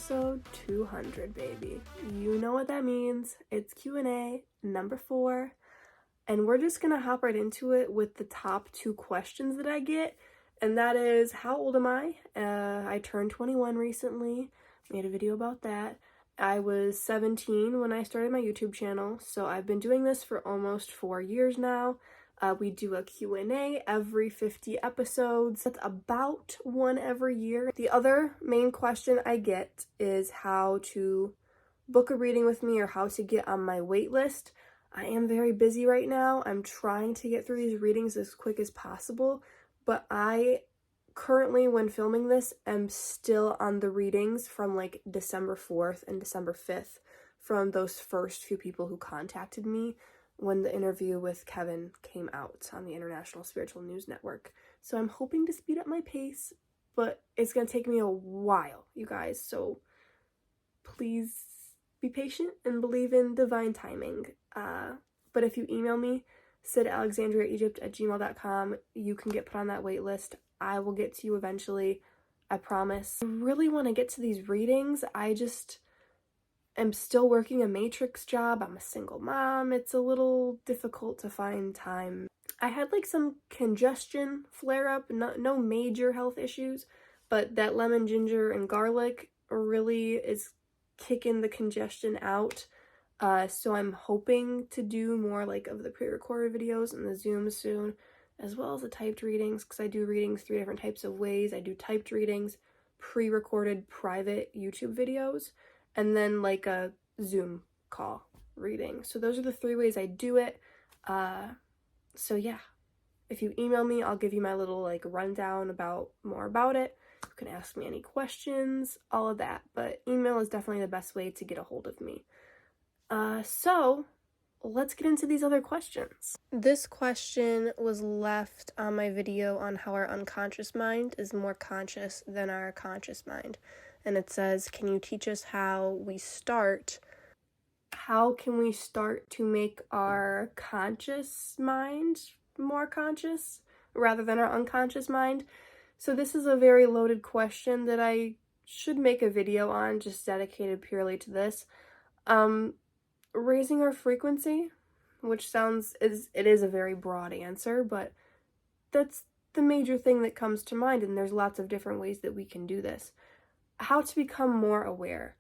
episode 200, baby. You know what that means. It's Q&A number 4, and we're just gonna hop right into it with the top 2 questions that I get, and that is, how old am I? I turned 21 recently, made a video about that. I was 17 when I started my YouTube channel, so I've been doing this for almost 4 years now. We do a Q&A every 50 episodes. That's about one every year. The other main question I get is how to book a reading with me or how to get on my wait list. I am very busy right now. I'm trying to get through these readings as quick as possible, but I currently, when filming this, am still on the readings from like December 4th and December 5th from those first few people who contacted me when the interview with Kevin came out on the International Spiritual News Network. So I'm hoping to speed up my pace, but it's going to take me a while, you guys. So please be patient and believe in divine timing. But if you email me, sid@alexandriaegypt@gmail.com, you can get put on that wait list. I will get to you eventually, I promise. I really want to get to these readings. I just am still working a matrix job. I'm a single mom. It's a little difficult to find time. I had like some congestion flare up, no major health issues, but that lemon, ginger, and garlic really is kicking the congestion out. So I'm hoping to do more like of the pre-recorded videos and the Zoom soon, as well as the typed readings, because I do readings 3 different types of ways. I do typed readings, pre-recorded private YouTube videos, and then like a Zoom call reading. So those are the 3 ways I do it. So yeah, if you email me, I'll give you my little like rundown more about it. You can ask me any questions, all of that, but email is definitely the best way to get a hold of me. So let's get into these other questions. This question was left on my video on how our unconscious mind is more conscious than our conscious mind. And it says, can you teach us how can we start to make our conscious mind more conscious rather than our unconscious mind? So this is a very loaded question that I should make a video on, just dedicated purely to this. Raising our frequency, which it is a very broad answer, but that's the major thing that comes to mind, and there's lots of different ways that we can do this. How to become more aware.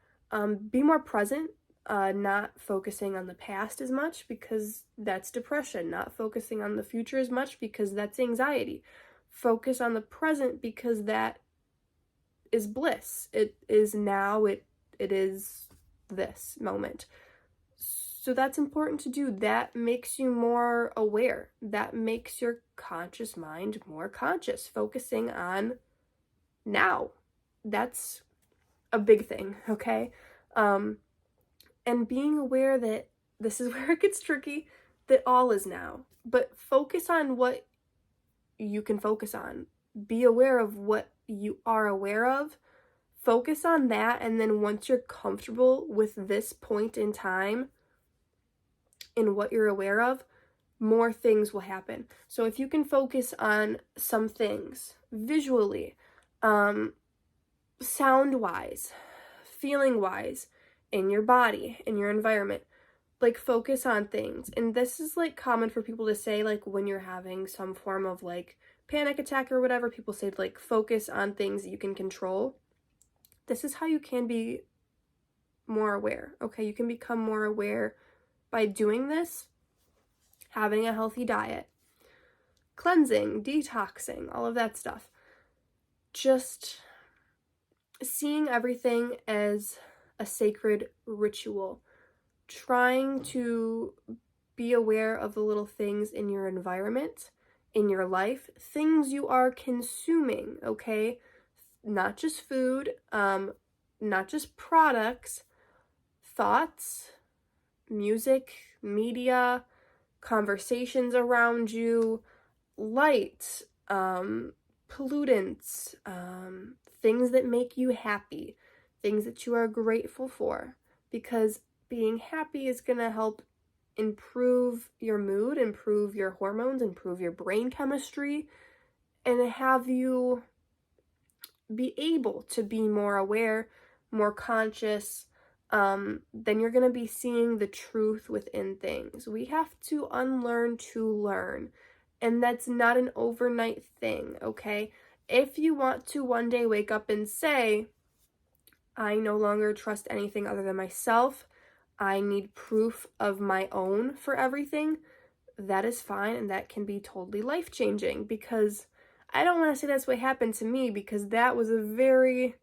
Be more present, not focusing on the past as much because that's depression, not focusing on the future as much because that's anxiety. Focus on the present because that is bliss. It is now, it is this moment. So that's important to do. That makes you more aware. That makes your conscious mind more conscious, focusing on now. That's a big thing, okay? And being aware that this is where it gets tricky, that all is now. But focus on what you can focus on. Be aware of what you are aware of. Focus on that, and then once you're comfortable with this point in time, in what you're aware of, more things will happen. So if you can focus on some things visually, sound-wise, feeling-wise, in your body, in your environment, like focus on things. And this is like common for people to say, like when you're having some form of like panic attack or whatever, people say like focus on things that you can control. This is how you can be more aware, okay? You can become more aware by doing this, having a healthy diet, cleansing, detoxing, all of that stuff. Just seeing everything as a sacred ritual. Trying to be aware of the little things in your environment, in your life, things you are consuming, okay? Not just food, not just products, thoughts, music, media, conversations around you, light, pollutants, things that make you happy, things that you are grateful for, because being happy is going to help improve your mood, improve your hormones, improve your brain chemistry, and have you be able to be more aware, more conscious, then you're going to be seeing the truth within things. We have to unlearn to learn, and that's not an overnight thing, okay? If you want to one day wake up and say, I no longer trust anything other than myself, I need proof of my own for everything, that is fine, and that can be totally life-changing, because I don't want to say that's what happened to me, because that was a very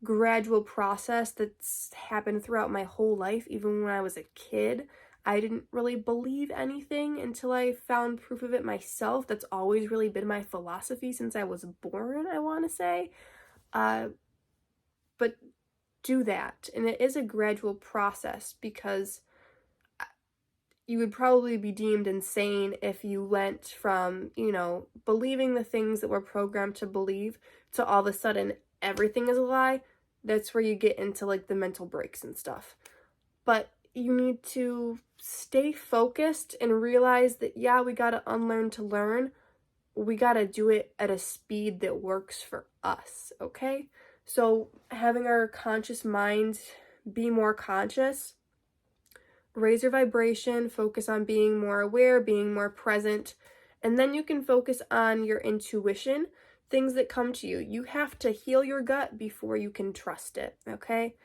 gradual process that's happened throughout my whole life. Even when I was a kid, I didn't really believe anything until I found proof of it myself. That's always really been my philosophy since I was born, I want to say. But do that, and it is a gradual process, because you would probably be deemed insane if you went from, believing the things that we're programmed to believe to all of a sudden everything is a lie. That's where you get into like the mental breaks and stuff. But you need to stay focused and realize that, yeah, we got to unlearn to learn. We got to do it at a speed that works for us, okay? So having our conscious mind be more conscious, raise your vibration, focus on being more aware, being more present, and then you can focus on your intuition, things that come to you. You have to heal your gut before you can trust it, okay?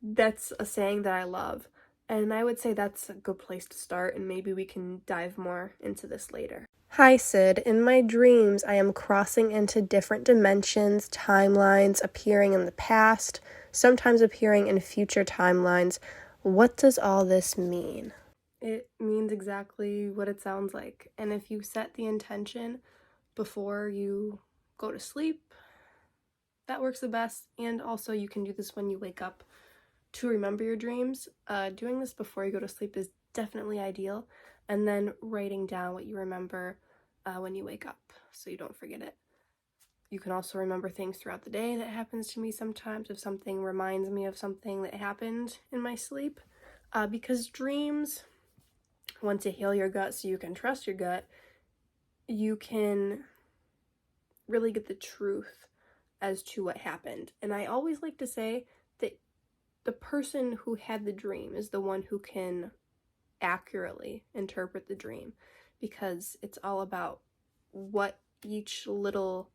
That's a saying that I love, and I would say that's a good place to start, and maybe we can dive more into this later. Hi, Sid. In my dreams, I am crossing into different dimensions, timelines, appearing in the past, sometimes appearing in future timelines. What does all this mean? It means exactly what it sounds like. And if you set the intention before you go to sleep, that works the best. And also you can do this when you wake up to remember your dreams. Doing this before you go to sleep is definitely ideal. And then writing down what you remember when you wake up so you don't forget it. You can also remember things throughout the day. That happens to me sometimes if something reminds me of something that happened in my sleep. Because dreams, once you heal your gut so you can trust your gut, you can really get the truth as to what happened. And I always like to say that the person who had the dream is the one who can accurately interpret the dream, because it's all about what each little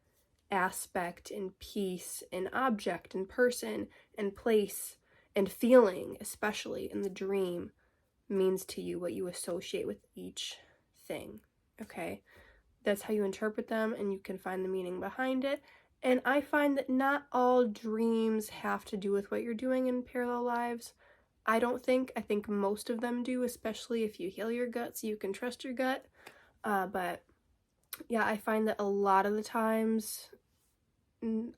aspect and piece and object and person and place and feeling, especially in the dream, means to you, what you associate with each thing, okay? That's how you interpret them, and you can find the meaning behind it. And I find that not all dreams have to do with what you're doing in parallel lives. I think most of them do, especially if you heal your gut so you can trust your gut. But yeah, I find that a lot of the times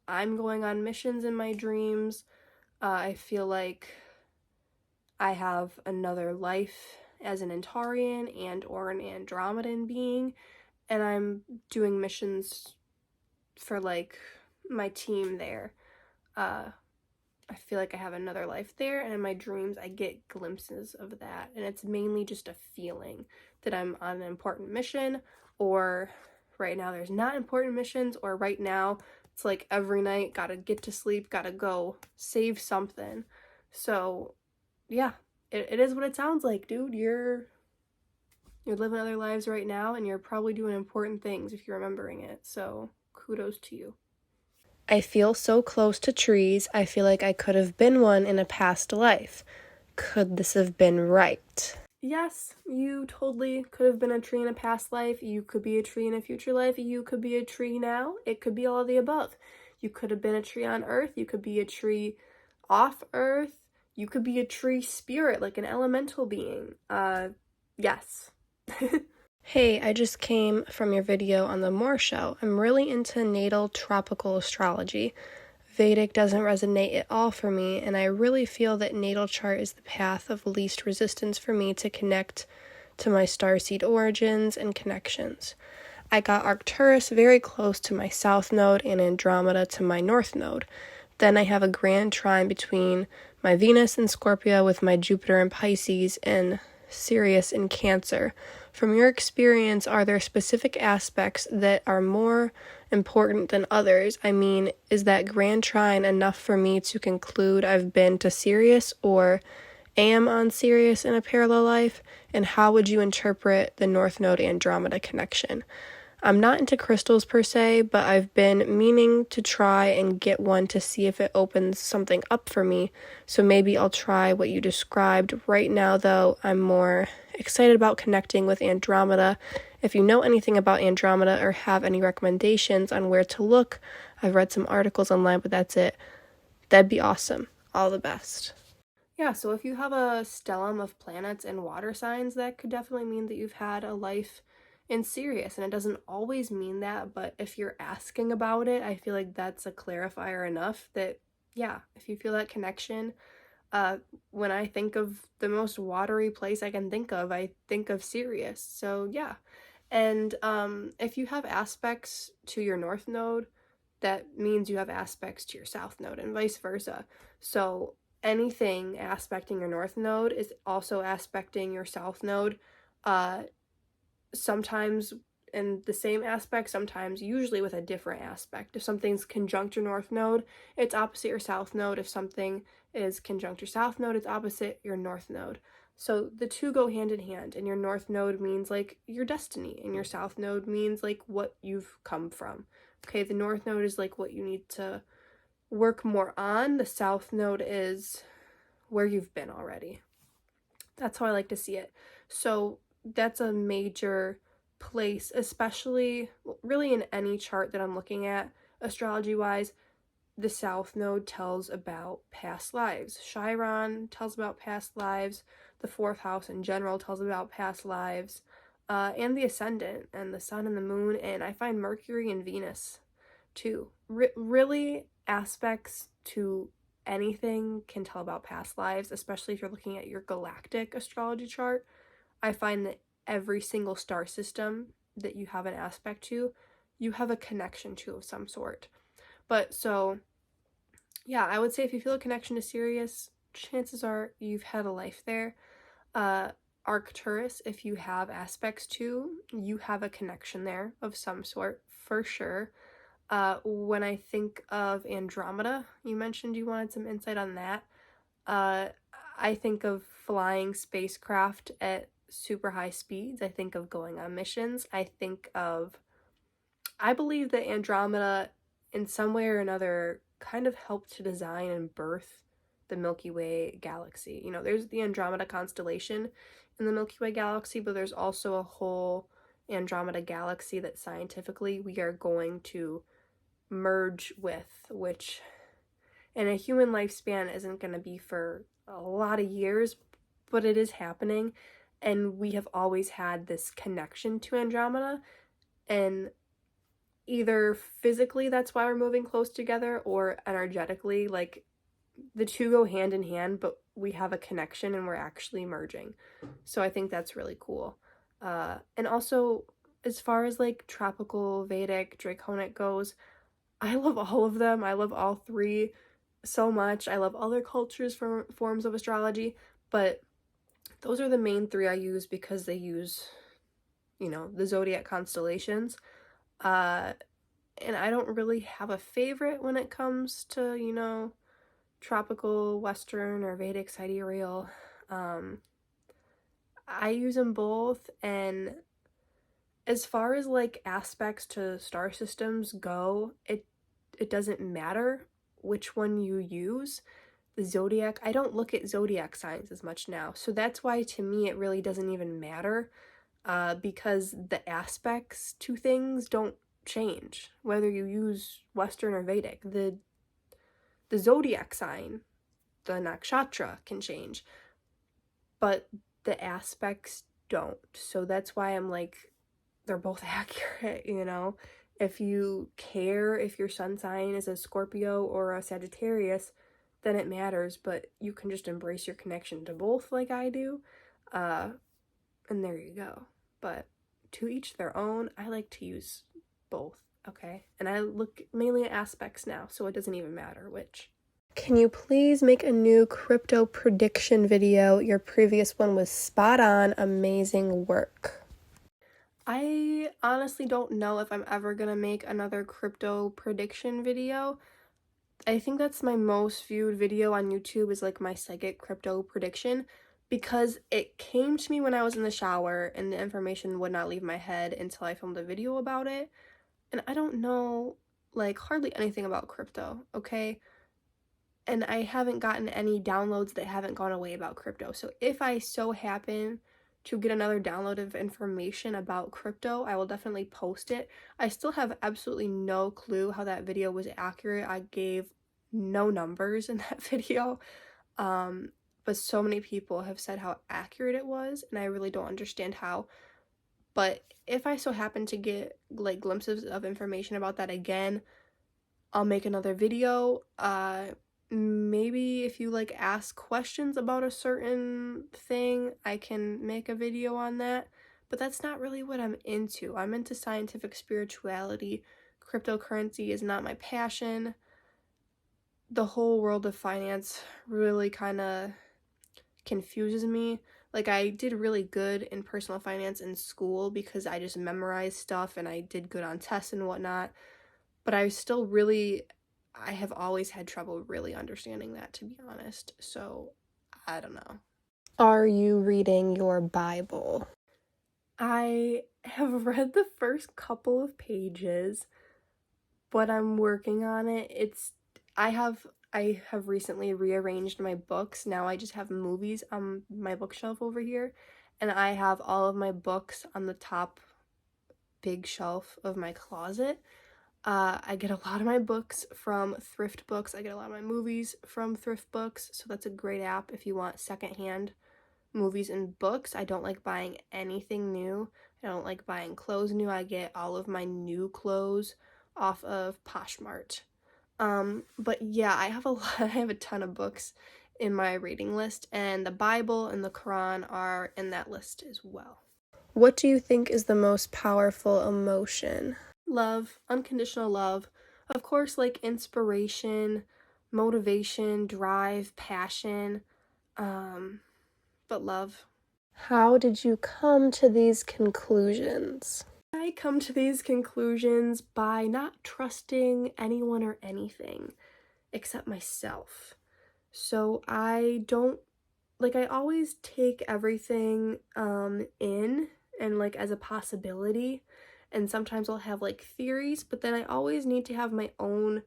I'm going on missions in my dreams. I feel like I have another life as an Antarian and or an Andromedan being, and I'm doing missions for like my team there. I feel like I have another life there, and in my dreams I get glimpses of that, and it's mainly just a feeling that I'm on an important mission, or right now there's not important missions, or right now it's like every night gotta get to sleep, gotta go save something. So yeah, it is what it sounds like, dude. You're living other lives right now, and you're probably doing important things if you're remembering it, so kudos to you. I feel so close to trees. I feel like I could have been one in a past life. Could this have been right? Yes, you totally could have been a tree in a past life. You could be a tree in a future life. You could be a tree now. It could be all of the above. You could have been a tree on Earth. You could be a tree off Earth. You could be a tree spirit, like an elemental being. Yes. Hey, I just came from your video on the Moore Show. I'm really into natal tropical astrology. Vedic doesn't resonate at all for me, and I really feel that natal chart is the path of least resistance for me to connect to my starseed origins and connections. I got Arcturus very close to my south node and Andromeda to my north node. Then I have a grand trine between my Venus in Scorpio with my Jupiter in Pisces, and Sirius in Cancer. From your experience, are there specific aspects that are more important than others? I mean, is that grand trine enough for me to conclude I've been to Sirius or am on Sirius in a parallel life? And how would you interpret the North Node Andromeda connection? I'm not into crystals per se, but I've been meaning to try and get one to see if it opens something up for me, so maybe I'll try what you described. Right now, though, I'm more excited about connecting with Andromeda. If you know anything about Andromeda or have any recommendations on where to look, I've read some articles online, but that's it. That'd be awesome. All the best. Yeah, so if you have a stellium of planets and water signs, that could definitely mean that you've had a life in Sirius, and it doesn't always mean that, but if you're asking about it, I feel like that's a clarifier enough that, yeah, if you feel that connection, when I think of the most watery place I think of Sirius, so yeah. And if you have aspects to your North Node, that means you have aspects to your South Node, and vice versa. So anything aspecting your North Node is also aspecting your South Node, sometimes in the same aspect, sometimes usually with a different aspect. If something's conjunct your North Node, it's opposite your South Node. If something is conjunct your South Node, it's opposite your North Node. So the two go hand in hand, and your North Node means like your destiny, and your South Node means like what you've come from. Okay, the North Node is like what you need to work more on. The South Node is where you've been already. That's how I like to see it. So that's a major place, especially really in any chart that I'm looking at, astrology-wise. The South Node tells about past lives. Chiron tells about past lives. The fourth house in general tells about past lives. And the ascendant, and the sun and the moon, and I find Mercury and Venus too. Really, aspects to anything can tell about past lives, especially if you're looking at your galactic astrology chart. I find that every single star system that you have an aspect to, you have a connection to of some sort. But so, yeah, I would say if you feel a connection to Sirius, chances are you've had a life there. Arcturus, if you have aspects to, you have a connection there of some sort, for sure. When I think of Andromeda, you mentioned you wanted some insight on that. I think of flying spacecraft at super high speeds. I think of going on missions. I believe that Andromeda, in some way or another, kind of helped to design and birth the Milky Way galaxy. You know, there's the Andromeda constellation in the Milky Way galaxy, but there's also a whole Andromeda galaxy that scientifically we are going to merge with, which in a human lifespan isn't going to be for a lot of years, but it is happening, and we have always had this connection to Andromeda, and either physically that's why we're moving close together, or energetically, like the two go hand in hand, but we have a connection and we're actually merging. So I think that's really cool. And also, as far as like tropical, Vedic, draconic goes, I love all of them. I love all three so much. I love other cultures for forms of astrology, but those are the main three I use because they use, you know, the zodiac constellations. And I don't really have a favorite when it comes to, you know, tropical, Western, or Vedic sidereal. I use them both, and as far as like aspects to star systems go, it doesn't matter which one you use. The zodiac, I don't look at zodiac signs as much now, so that's why to me it really doesn't even matter, because the aspects to things don't change whether you use Western or Vedic. The zodiac sign, the nakshatra, can change, but the aspects don't. So that's why I'm like, they're both accurate, you know? If you care if your sun sign is a Scorpio or a Sagittarius, then it matters, but you can just embrace your connection to both like I do, and there you go. But to each their own. I like to use both, okay? And I look mainly at aspects now, so it doesn't even matter which. Can you please make a new crypto prediction video? Your previous one was spot on, amazing work. I honestly don't know if I'm ever gonna make another crypto prediction video. I think that's my most viewed video on YouTube, is like my psychic crypto prediction, because it came to me when I was in the shower and the information would not leave my head until I filmed a video about it. And I don't know like hardly anything about crypto, okay? And I haven't gotten any downloads that haven't gone away about crypto. So if I so happen to get another download of information about crypto, I will definitely post it. I still have absolutely no clue how that video was accurate. I gave no numbers in that video. But so many people have said how accurate it was, and I really don't understand how. But if I so happen to get like glimpses of information about that again, I'll make another video. Maybe if you like ask questions about a certain thing, I can make a video on that. But that's not really what I'm into. I'm into scientific spirituality. Cryptocurrency is not my passion. The whole world of finance really kind of confuses me. Like, I did really good in personal finance in school because I just memorized stuff and I did good on tests and whatnot. But I have always had trouble really understanding that, to be honest. So, I don't know. Are you reading your Bible? I have read the first couple of pages, but I'm working on it. I have recently rearranged my books. Now I just have movies on my bookshelf over here, and I have all of my books on the top big shelf of my closet. I get a lot of my books from thrift books. I get a lot of my movies from thrift books, so that's a great app if you want secondhand movies and books. I don't like buying anything new. I don't like buying clothes new. I get all of my new clothes off of Poshmark. But yeah, I have a ton of books in my reading list, and the Bible and the Quran are in that list as well. What do you think is the most powerful emotion? Love, unconditional love. Of course, like inspiration, motivation, drive, passion, but love. How did you come to these conclusions? I come to these conclusions by not trusting anyone or anything except myself. So I always take everything in and like as a possibility, and sometimes I'll have like theories, but then I always need to have my own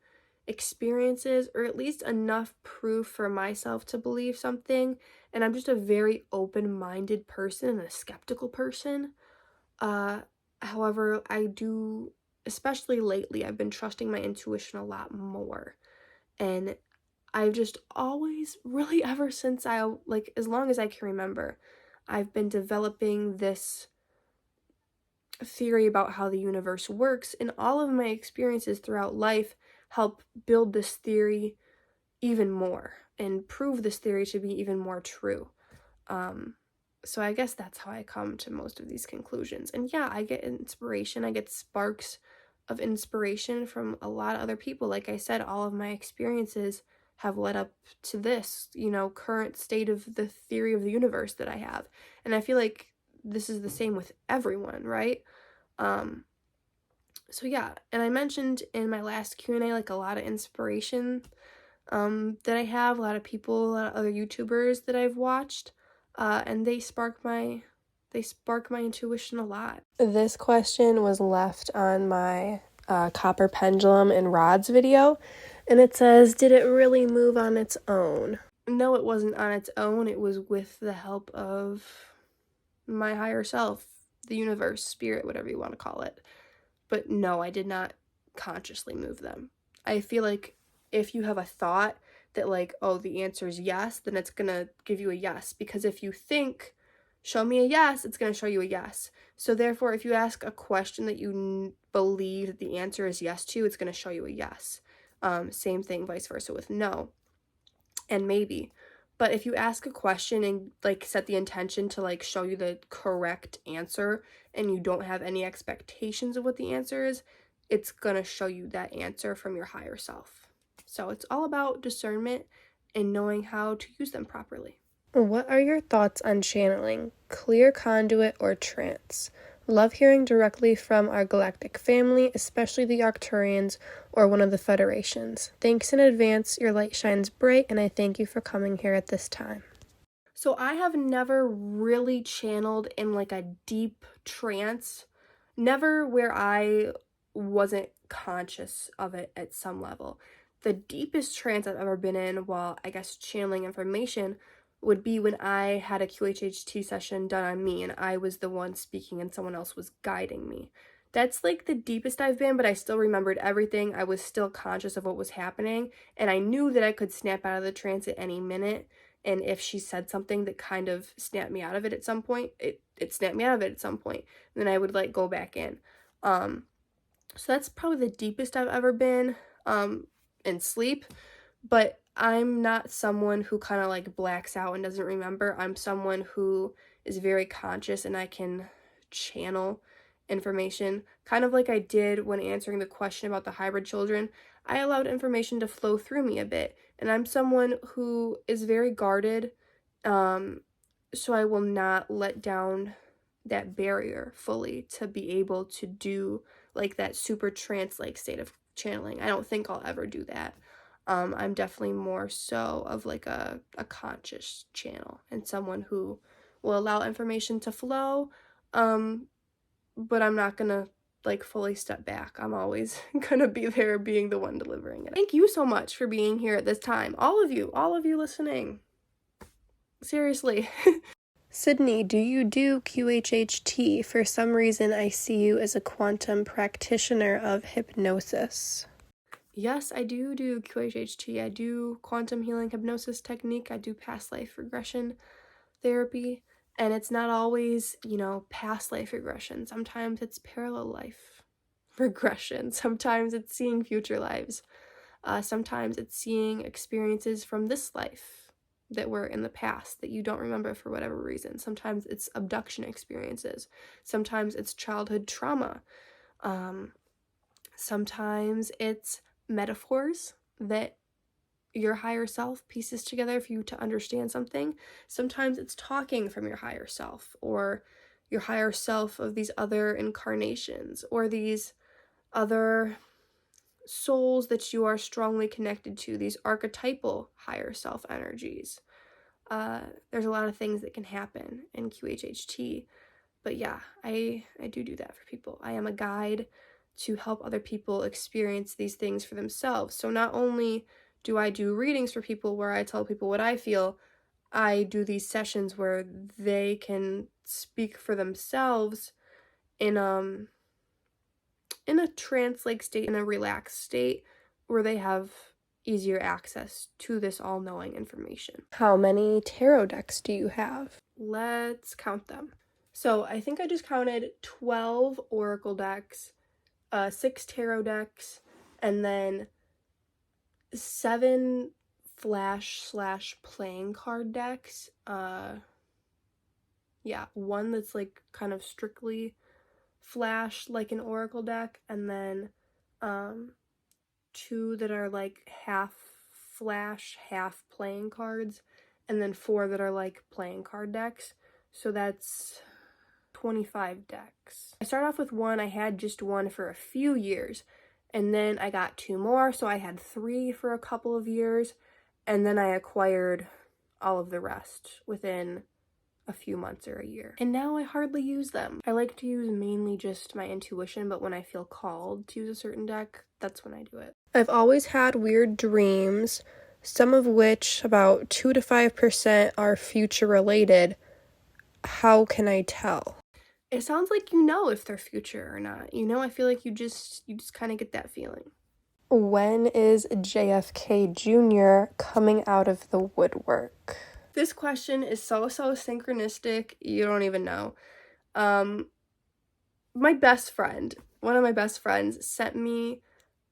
experiences or at least enough proof for myself to believe something. And I'm just a very open-minded person and a skeptical person. However, especially lately, I've been trusting my intuition a lot more. And I've just always, really ever since as long as I can remember, I've been developing this theory about how the universe works, and all of my experiences throughout life help build this theory even more and prove this theory to be even more true. So I guess that's how I come to most of these conclusions. And yeah, I get inspiration. I get sparks of inspiration from a lot of other people. Like I said, all of my experiences have led up to this, current state of the theory of the universe that I have. And I feel like this is the same with everyone, right? So yeah, and I mentioned in my last Q&A, like a lot of inspiration that I have, a lot of people, a lot of other YouTubers that I've watched, and they spark my intuition a lot. This question was left on my copper pendulum and rods video, and it says, did it really move on its own? No, it wasn't on its own. It was with the help of my higher self, the universe, spirit, whatever you want to call it. But no, I did not consciously move them. I feel like if you have a thought that like, oh, the answer is yes, then it's gonna give you a yes. Because if you think, show me a yes, it's gonna show you a yes. So therefore, if you ask a question that you believe that the answer is yes to, it's gonna show you a yes. Same thing, vice versa with no and maybe. But if you ask a question and like set the intention to like show you the correct answer and you don't have any expectations of what the answer is, it's gonna show you that answer from your higher self. So it's all about discernment and knowing how to use them properly. What are your thoughts on channeling? Clear conduit or trance? Love hearing directly from our galactic family, especially the Arcturians or one of the Federations. Thanks in advance. Your light shines bright, and I thank you for coming here at this time. So I have never really channeled in like a deep trance, never where I wasn't conscious of it at some level. The deepest trance I've ever been in while, I guess, channeling information would be when I had a qhht session done on me and I was the one speaking and someone else was guiding me. That's like the deepest I've been, but I still remembered everything. I was still conscious of what was happening, and I knew that I could snap out of the trance at any minute. And if she said something that kind of snapped me out of it at some point, it snapped me out of it at some point, and then I would like go back in. So that's probably the deepest I've ever been in sleep. But I'm not someone who kind of like blacks out and doesn't remember. I'm someone who is very conscious, and I can channel information, kind of like I did when answering the question about the hybrid children. I allowed information to flow through me a bit, and I'm someone who is very guarded, so I will not let down that barrier fully to be able to do like that super trance-like state of channeling. I don't think I'll ever do that. I'm definitely more so of like a conscious channel and someone who will allow information to flow, but I'm not gonna like fully step back. I'm always gonna be there being the one delivering it. Thank you so much for being here at this time. All of you listening. Seriously. Sydney, do you do qhht? For some reason, I see you as a quantum practitioner of hypnosis. Yes, I do qhht. I do quantum healing hypnosis technique. I do past life regression therapy. And it's not always, past life regression. Sometimes it's parallel life regression. Sometimes it's seeing future lives. Sometimes it's seeing experiences from this life that were in the past that you don't remember for whatever reason. Sometimes it's abduction experiences. Sometimes it's childhood trauma. Sometimes it's metaphors that your higher self pieces together for you to understand something. Sometimes it's talking from your higher self, or your higher self of these other incarnations, or these other souls that you are strongly connected to, these archetypal higher self energies. There's a lot of things that can happen in qhht, but yeah, I do that for people. I am a guide to help other people experience these things for themselves. So not only do I do readings for people where I tell people what I feel, I do these sessions where they can speak for themselves in a trance-like state, in a relaxed state, where they have easier access to this all-knowing information. How many tarot decks do you have? Let's count them. So I think I just counted 12 oracle decks, 6 tarot decks, and then 7 flash/playing card decks. Yeah, one that's like kind of strictly flash, like an oracle deck, and then 2 that are like half flash, half playing cards, and then 4 that are like playing card decks. So that's 25 decks. I started off with 1. I had just 1 for a few years, and then I got 2 more, so I had 3 for a couple of years, and then I acquired all of the rest within a few months or a year. And now I hardly use them. I like to use mainly just my intuition, but when I feel called to use a certain deck, that's when I do it. I've always had weird dreams, some of which, about 2 to 5%, are future related. How can I tell? It sounds like you know if they're future or not. I feel like you just kind of get that feeling. When is JFK Jr. coming out of the woodwork? This question is so synchronistic, you don't even know. My best friend, one of my best friends, sent me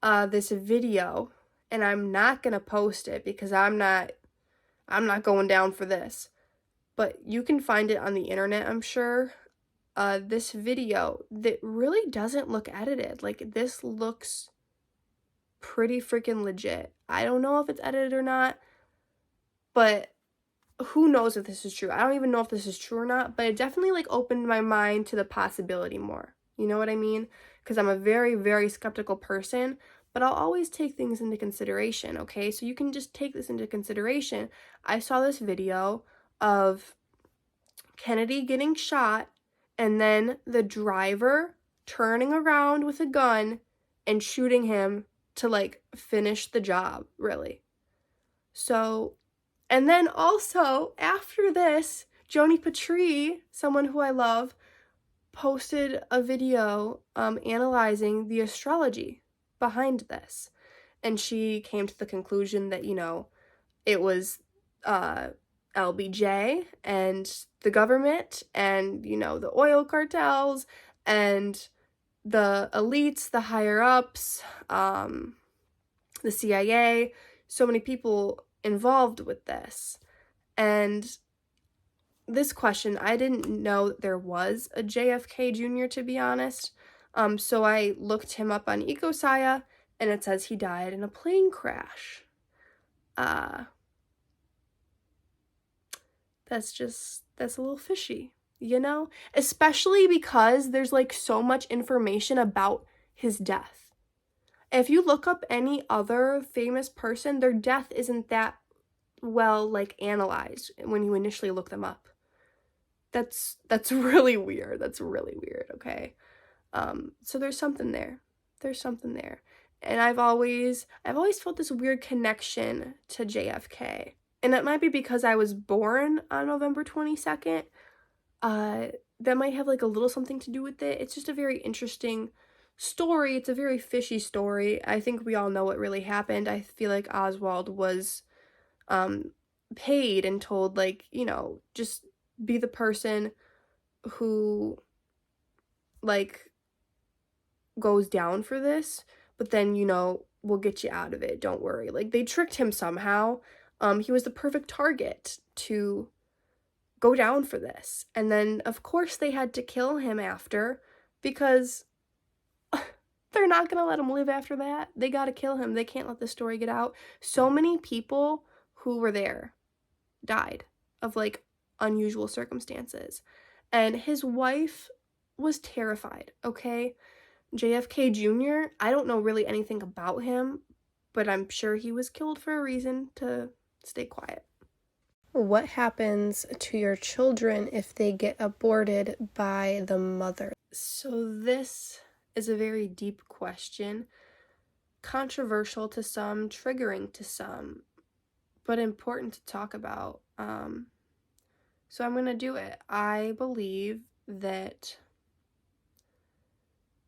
this video, and I'm not gonna post it because I'm not going down for this. But you can find it on the internet, I'm sure. This video that really doesn't look edited. Like, this looks pretty freaking legit. I don't know if it's edited or not, but who knows if this is true. I don't even know if this is true or not, but it definitely like opened my mind to the possibility more. You know what I mean? Because I'm a very, very skeptical person, but I'll always take things into consideration, okay? So you can just take this into consideration. I saw this video of Kennedy getting shot and then the driver turning around with a gun and shooting him to like finish the job, really. So, and then also after this, Joni Patry, someone who I love, posted a video analyzing the astrology behind this. And she came to the conclusion that, you know, it was LBJ and the government and, you know, the oil cartels and the elites, the higher ups, the CIA, so many people involved with this. And this question, I didn't know that there was a JFK Jr., to be honest. So I looked him up on EcoScia, and it says he died in a plane crash. That's a little fishy, you know? Especially because there's like so much information about his death. If you look up any other famous person, their death isn't that well like analyzed when you initially look them up. That's really weird. That's really weird, okay? So there's something there. There's something there. And I've always felt this weird connection to JFK. And it might be because I was born on November 22nd. That might have like a little something to do with it. It's just a very interesting story. It's a very fishy story. I think we all know what really happened. I feel like Oswald was paid and told, like, you know, just be the person who like goes down for this, but then, you know, we'll get you out of it, don't worry. Like, they tricked him somehow. He was the perfect target to go down for this. And then of course they had to kill him after, because they're not gonna let him live after that. They gotta kill him. They can't let the story get out. So many people who were there died of like unusual circumstances. And his wife was terrified, okay? JFK Jr., I don't know really anything about him, but I'm sure he was killed for a reason to stay quiet. What happens to your children if they get aborted by the mother? So this is a very deep question, controversial to some, triggering to some, but important to talk about. So I'm gonna do it. I believe that,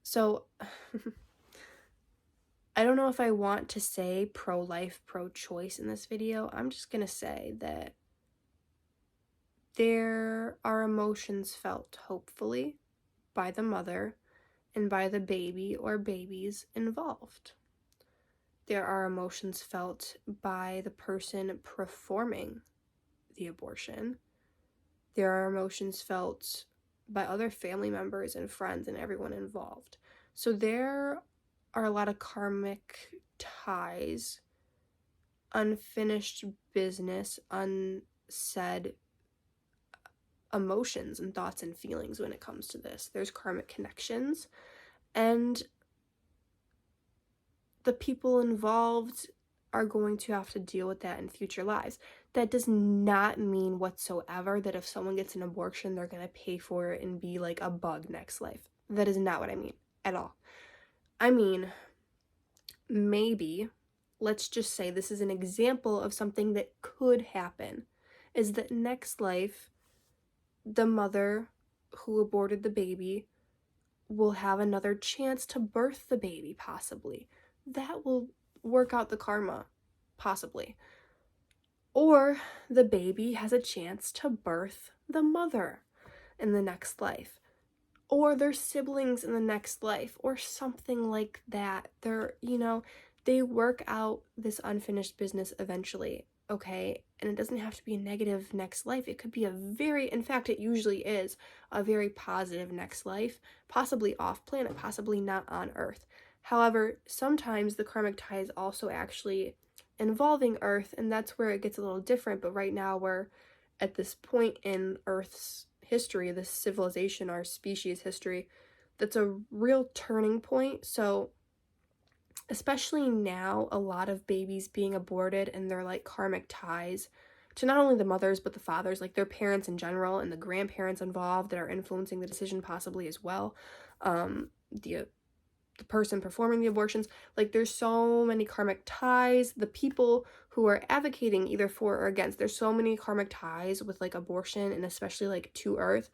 so I don't know if I want to say pro-life, pro-choice in this video. I'm just gonna say that there are emotions felt, hopefully, by the mother and by the baby or babies involved. There are emotions felt by the person performing the abortion. There are emotions felt by other family members and friends and everyone involved. So there are a lot of karmic ties, unfinished business, unsaid emotions and thoughts and feelings when it comes to this. There's karmic connections, and the people involved are going to have to deal with that in future lives. That does not mean whatsoever that if someone gets an abortion, they're going to pay for it and be like a bug next life. That is not what I mean at all. I mean, maybe, let's just say this is an example of something that could happen, is that next life, the mother who aborted the baby will have another chance to birth the baby, possibly. That will work out the karma, possibly. Or the baby has a chance to birth the mother in the next life. Or their siblings in the next life, or something like that. They work out this unfinished business eventually, okay? And it doesn't have to be a negative next life. It could be in fact, it usually is a very positive next life, possibly off planet, possibly not on Earth. However, sometimes the karmic tie is also actually involving Earth, and that's where it gets a little different. But right now we're at this point in Earth's history, this civilization, our species history, that's a real turning point. So especially now, a lot of babies being aborted and their like karmic ties to not only the mothers but the fathers, like their parents in general, and the grandparents involved that are influencing the decision possibly as well. The person performing the abortions, like there's so many karmic ties. The people who are advocating either for or against, there's so many karmic ties with like abortion and especially like to Earth.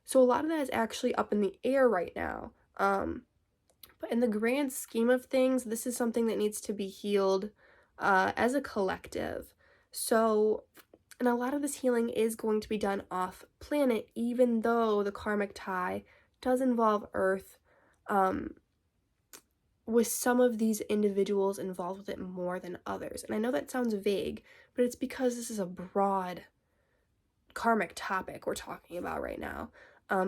So a lot of that is actually up in the air right now. But in the grand scheme of things, this is something that needs to be healed as a collective. So, and a lot of this healing is going to be done off planet, even though the karmic tie does involve Earth, with some of these individuals involved with it more than others. And I know that sounds vague, but it's because this is a broad karmic topic we're talking about right now.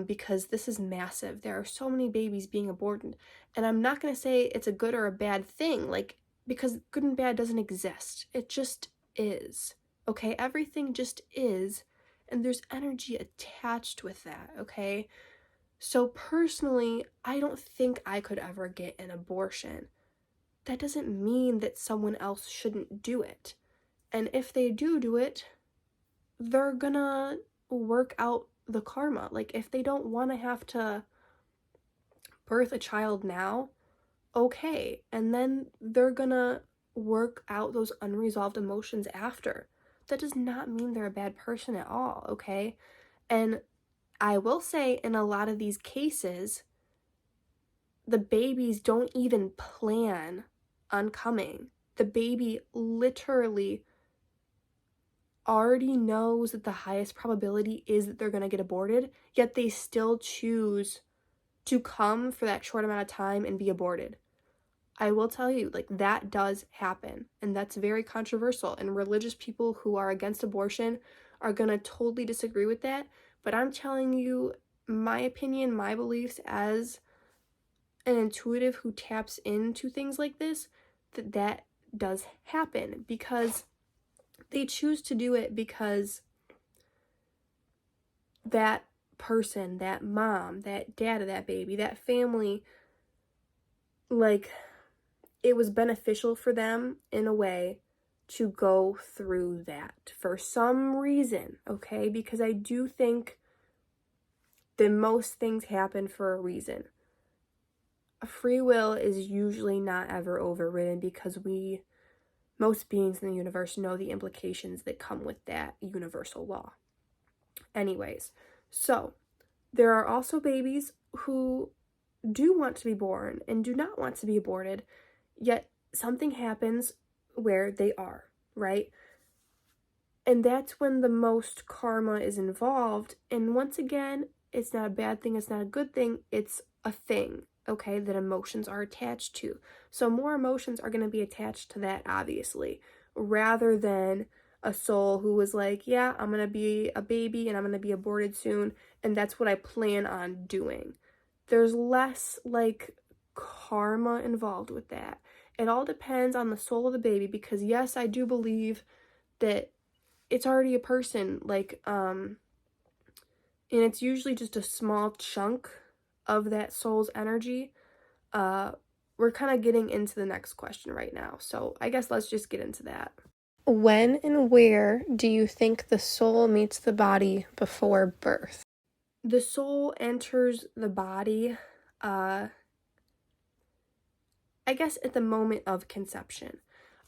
Because this is massive. There are so many babies being aborted. And I'm not going to say it's a good or a bad thing, like, because good and bad doesn't exist. It just is. Okay? Everything just is. And there's energy attached with that. Okay? So personally, I don't think I could ever get an abortion. That doesn't mean that someone else shouldn't do it. And if they do it, they're gonna work out the karma. Like, if they don't want to have to birth a child now, okay, and then they're gonna work out those unresolved emotions after. That does not mean they're a bad person at all, okay? And I will say, in a lot of these cases, the babies don't even plan on coming. The baby literally already knows that the highest probability is that they're going to get aborted, yet they still choose to come for that short amount of time and be aborted. I will tell you, like, that does happen, and that's very controversial, and religious people who are against abortion are going to totally disagree with that, but I'm telling you my opinion, my beliefs as an intuitive who taps into things like this, that does happen, because they choose to do it because that person, that mom, that dad of that baby, that family, like, it was beneficial for them in a way to go through that for some reason, okay? Because I do think that most things happen for a reason. Free will is usually not ever overridden because most beings in the universe know the implications that come with that universal law. Anyways, so there are also babies who do want to be born and do not want to be aborted, yet something happens where they are, right? And that's when the most karma is involved. And once again, it's not a bad thing, it's not a good thing, it's a thing, okay, that emotions are attached to. So more emotions are going to be attached to that, obviously, rather than a soul who was like, yeah, I'm going to be a baby and I'm going to be aborted soon, and that's what I plan on doing. There's less, like, karma involved with that. It all depends on the soul of the baby, because yes, I do believe that it's already a person, like, and it's usually just a small chunk of that soul's energy. We're kind of getting into the next question right now, so I guess let's just get into that. When and where do you think the soul meets the body before birth? The soul enters the body, I guess at the moment of conception,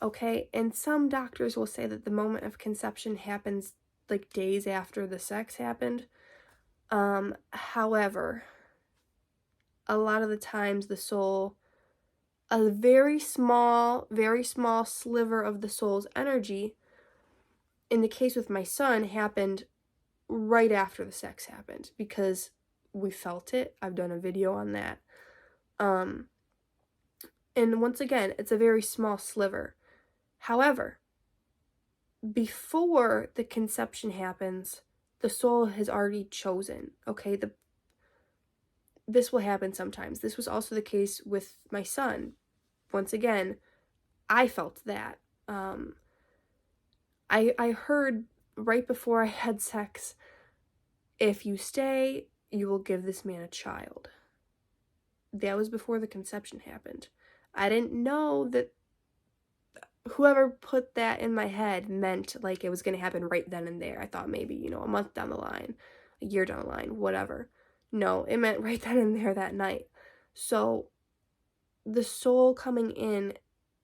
okay? And some doctors will say that the moment of conception happens like days after the sex happened. However, a lot of the times the soul, a very small sliver of the soul's energy, in the case with my son, happened right after the sex happened, because we felt it. I've done a video on that. And once again, it's a very small sliver. However, before the conception happens, the soul has already chosen, okay? this will happen sometimes. This was also the case with my son. Once again, I felt that. I heard right before I had sex, if you stay, you will give this man a child. That was before the conception happened. I didn't know that whoever put that in my head meant like it was going to happen right then and there. I thought maybe, you know, a month down the line, a year down the line, whatever. No, it meant right then and there that night. So the soul coming in,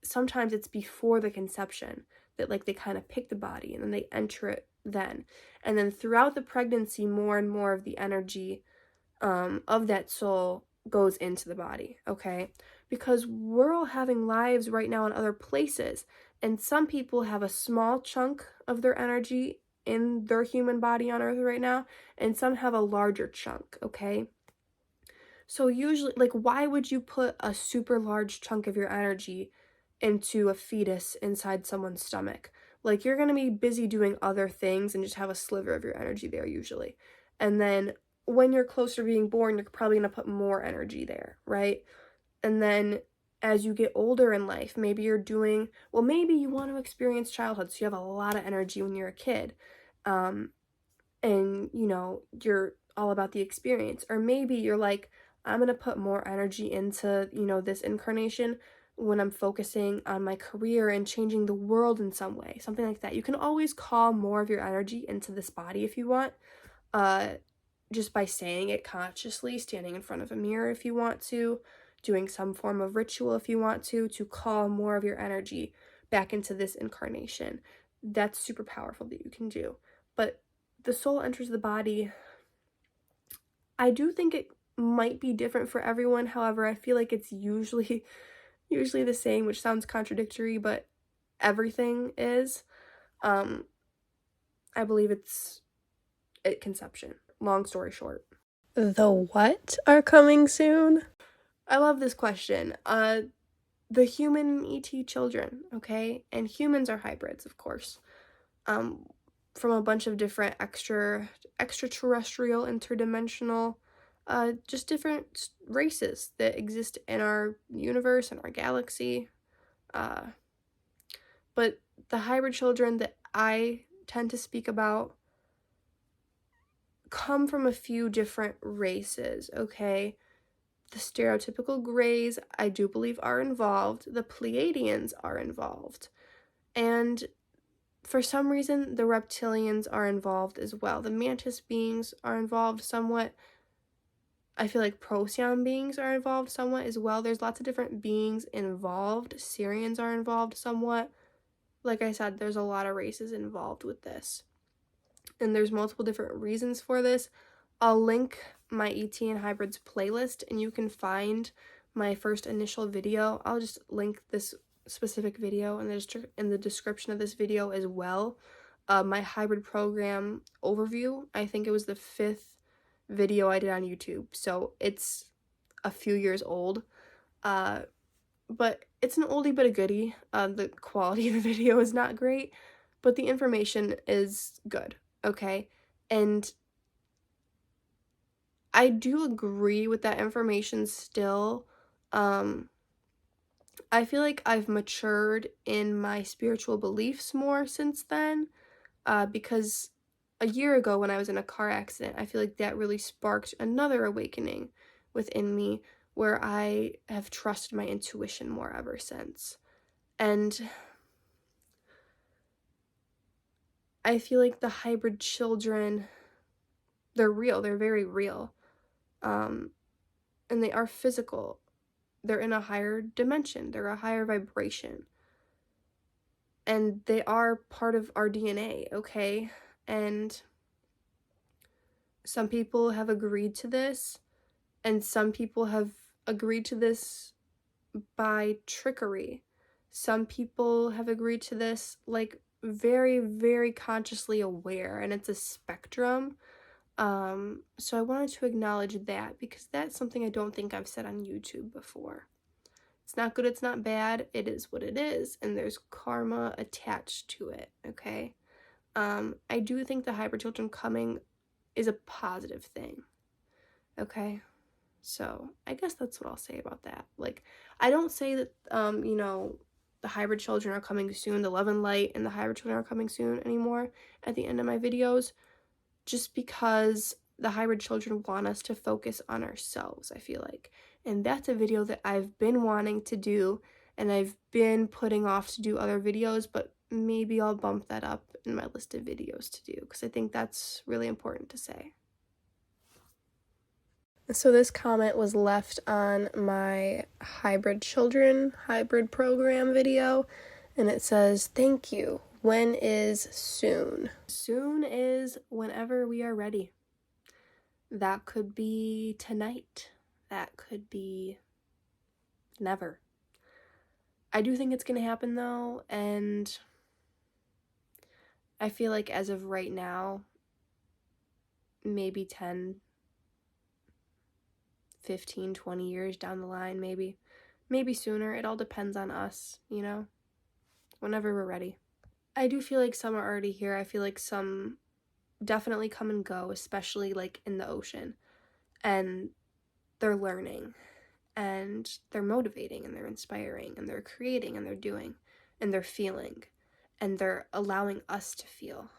sometimes it's before the conception that like they kind of pick the body and then they enter it then. And then throughout the pregnancy, more and more of the energy of that soul goes into the body, okay? Because we're all having lives right now in other places, and some people have a small chunk of their energy in their human body on earth right now, and some have a larger chunk, okay? So usually, like, why would you put a super large chunk of your energy into a fetus inside someone's stomach? Like, you're going to be busy doing other things and just have a sliver of your energy there usually. And then when you're closer to being born, you're probably going to put more energy there, right? And then as you get older in life, maybe you're doing, well, maybe you want to experience childhood, so you have a lot of energy when you're a kid. And, you know, you're all about the experience. Or maybe you're like, I'm going to put more energy into, you know, this incarnation when I'm focusing on my career and changing the world in some way, something like that. You can always call more of your energy into this body if you want, just by saying it consciously, standing in front of a mirror if you want to, doing some form of ritual if you want to call more of your energy back into this incarnation. That's super powerful that you can do. But the soul enters the body. I do think it might be different for everyone. However, I feel like it's usually the same, which sounds contradictory, but everything is. I believe it's at conception. Long story short. The what are coming soon? I love this question. The human ET children, okay? And humans are hybrids, of course. From a bunch of different extraterrestrial, interdimensional, just different races that exist in our universe and our galaxy. But the hybrid children that I tend to speak about come from a few different races, okay? The stereotypical Greys, I do believe, are involved. The Pleiadians are involved. And for some reason, the reptilians are involved as well. The mantis beings are involved somewhat. I feel like Procyon beings are involved somewhat as well. There's lots of different beings involved. Syrians are involved somewhat. Like I said, there's a lot of races involved with this. And there's multiple different reasons for this. I'll link my ET and Hybrids playlist, and you can find my first initial video. I'll just link this specific video in the description of this video as well. My hybrid program overview, I think it was the 5th video I did on YouTube, so it's a few years old, but it's an oldie but a goodie. The quality of the video is not great, but the information is good, okay? And I do agree with that information still. I feel like I've matured in my spiritual beliefs more since then, because a year ago when I was in a car accident, I feel like that really sparked another awakening within me where I have trusted my intuition more ever since. And I feel like the hybrid children, they're real, they're very real. And they are physical. They're in a higher dimension. They're a higher vibration. And they are part of our DNA, okay? And some people have agreed to this, and some people have agreed to this by trickery. Some people have agreed to this, like, very, very consciously aware, and it's a spectrum. So I wanted to acknowledge that because that's something I don't think I've said on YouTube before. It's not good, it's not bad, it is what it is, and there's karma attached to it, okay? I do think the hybrid children coming is a positive thing, okay? So I guess that's what I'll say about that. Like, I don't say that, you know, the hybrid children are coming soon, the love and light and the hybrid children are coming soon anymore at the end of my videos, just because the hybrid children want us to focus on ourselves, I feel like. And that's a video that I've been wanting to do, and I've been putting off to do other videos, but maybe I'll bump that up in my list of videos to do, because I think that's really important to say. So this comment was left on my hybrid program video, and it says, "Thank you. When is soon?" Soon is whenever we are ready. That could be tonight. That could be never. I do think it's going to happen though, and I feel like as of right now, maybe 10, 15, 20 years down the line, maybe sooner. It all depends on us, you know, whenever we're ready. I do feel like some are already here. I feel like some definitely come and go, especially like in the ocean, and they're learning, and they're motivating, and they're inspiring, and they're creating, and they're doing, and they're feeling, and they're allowing us to feel,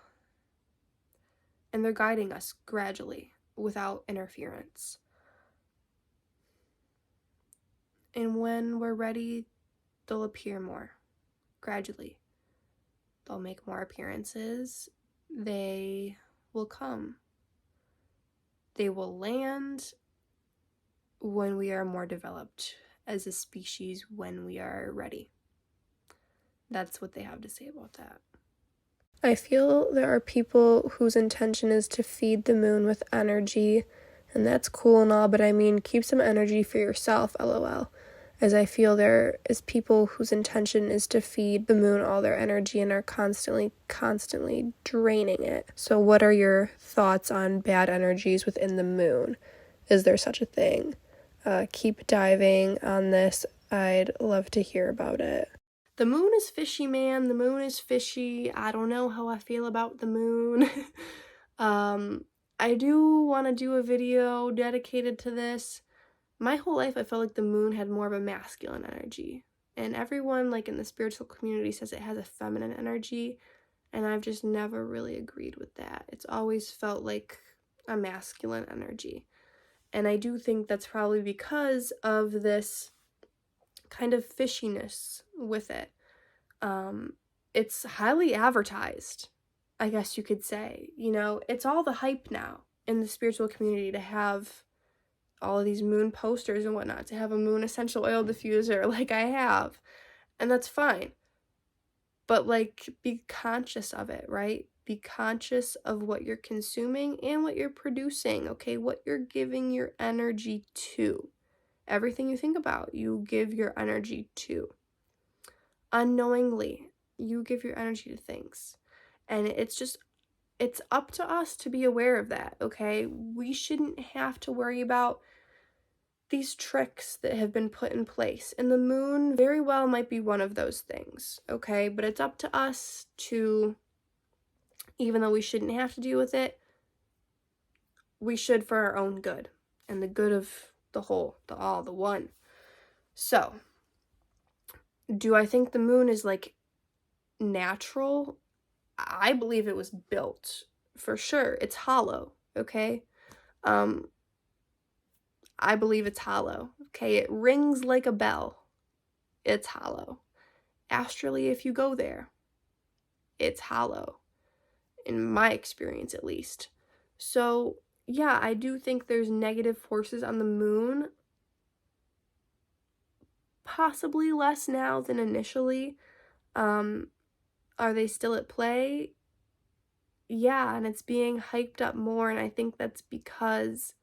and they're guiding us gradually without interference. And when we're ready, they'll appear more gradually. They'll make more appearances. They will come. They will land when we are more developed as a species, when we are ready. That's what they have to say about that. I feel there are people whose intention is to feed the moon with energy, and that's cool and all, but I mean, keep some energy for yourself, lol. As I feel there is people whose intention is to feed the moon all their energy and are constantly draining it. So what are your thoughts on bad energies within the moon? Is there such a thing? Keep diving on this. I'd love to hear about it. The moon is fishy, man. The moon is fishy. I don't know how I feel about the moon. I do want to do a video dedicated to this. My whole life, I felt like the moon had more of a masculine energy. And everyone, like, in the spiritual community says it has a feminine energy. And I've just never really agreed with that. It's always felt like a masculine energy. And I do think that's probably because of this kind of fishiness with it. It's highly advertised, I guess you could say. You know, it's all the hype now in the spiritual community to have all of these moon posters and whatnot, to have a moon essential oil diffuser like I have. And that's fine. But, like, be conscious of it, right? Be conscious of what you're consuming and what you're producing, okay? What you're giving your energy to. Everything you think about, you give your energy to. Unknowingly, you give your energy to things. And it's up to us to be aware of that, okay? We shouldn't have to worry about these tricks that have been put in place. And the moon very well might be one of those things, okay? But it's up to us to, even though we shouldn't have to deal with it, we should for our own good and the good of the whole, the all, the one. So, do I think the moon is, like, natural? I believe it was built, for sure. It's hollow, okay? I believe it's hollow, okay? It rings like a bell. It's hollow. Astrally, if you go there, it's hollow, in my experience at least. So, yeah, I do think there's negative forces on the moon, possibly less now than initially. Are they still at play? Yeah, and it's being hyped up more, and I think that's because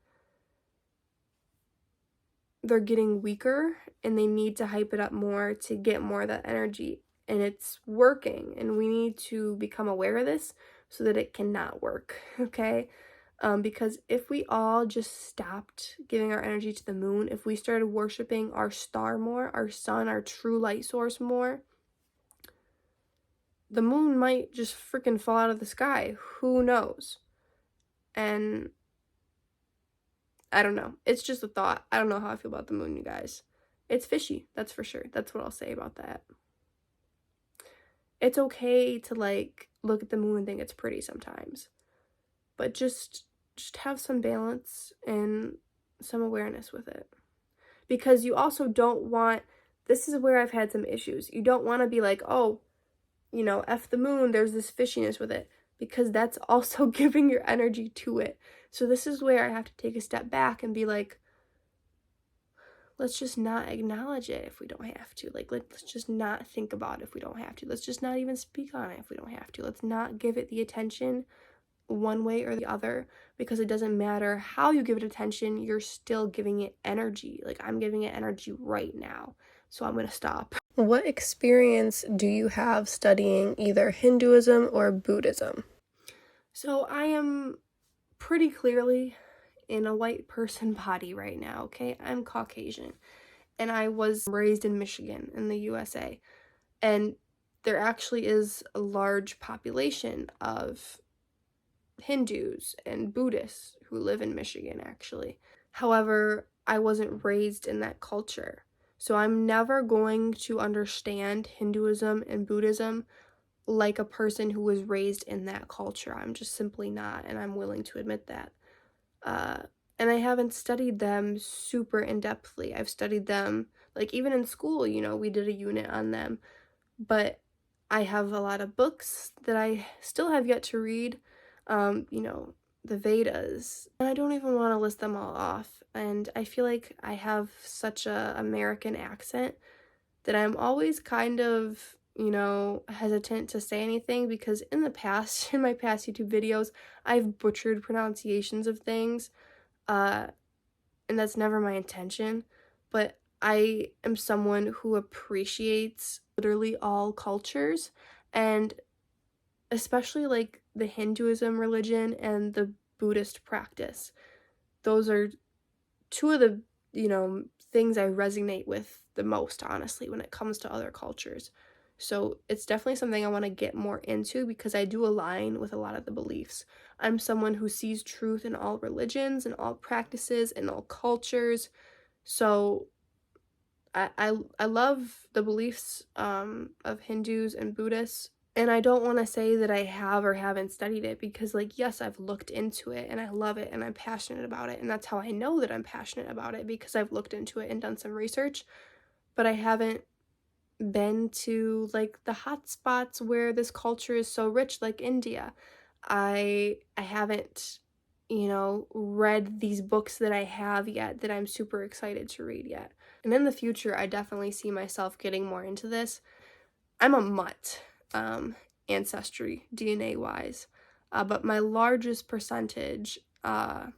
they're getting weaker and they need to hype it up more to get more of that energy, and it's working, and we need to become aware of this so that it cannot work, okay? Because if we all just stopped giving our energy to the moon, if we started worshiping our star more, our sun, our true light source more, the moon might just freaking fall out of the sky. Who knows? And I don't know. It's just a thought. I don't know how I feel about the moon, you guys. It's fishy, that's for sure. That's what I'll say about that. It's okay to, like, look at the moon and think it's pretty sometimes. But just have some balance and some awareness with it. Because you also don't want, this is where I've had some issues. You don't want to be like, oh, you know, F the moon, there's this fishiness with it. Because that's also giving your energy to it. So this is where I have to take a step back and be like, let's just not acknowledge it if we don't have to. Like, let's just not think about it if we don't have to. Let's just not even speak on it if we don't have to. Let's not give it the attention one way or the other, because it doesn't matter how you give it attention, you're still giving it energy. Like, I'm giving it energy right now, so I'm gonna stop. What experience do you have studying either Hinduism or Buddhism? So I am pretty clearly in a white person body right now, okay? I'm Caucasian, and I was raised in Michigan in the USA, and there actually is a large population of Hindus and Buddhists who live in Michigan, actually. However, I wasn't raised in that culture. So I'm never going to understand Hinduism and Buddhism like a person who was raised in that culture. I'm just simply not, and I'm willing to admit that. And I haven't studied them super in-depthly. I've studied them, like, even in school, you know, we did a unit on them. But I have a lot of books that I still have yet to read. You know, the Vedas. And I don't even want to list them all off. And I feel like I have such a American accent that I'm always kind of, you know, hesitant to say anything, because in the past, in my past YouTube videos, I've butchered pronunciations of things. And that's never my intention. But I am someone who appreciates literally all cultures, and especially like the Hinduism religion and the Buddhist practice. Those are two of the, you know, things I resonate with the most, honestly, when it comes to other cultures. So it's definitely something I want to get more into, because I do align with a lot of the beliefs. I'm someone who sees truth in all religions and all practices and all cultures. So I love the beliefs of Hindus and Buddhists. And I don't want to say that I have or haven't studied it, because, like, yes, I've looked into it and I love it and I'm passionate about it. And that's how I know that I'm passionate about it, because I've looked into it and done some research. But I haven't been to, like, the hot spots where this culture is so rich, like India. I haven't, you know, read these books that I have yet that I'm super excited to read yet. And in the future, I definitely see myself getting more into this. I'm a mutt, ancestry, DNA-wise, but my largest percentage, I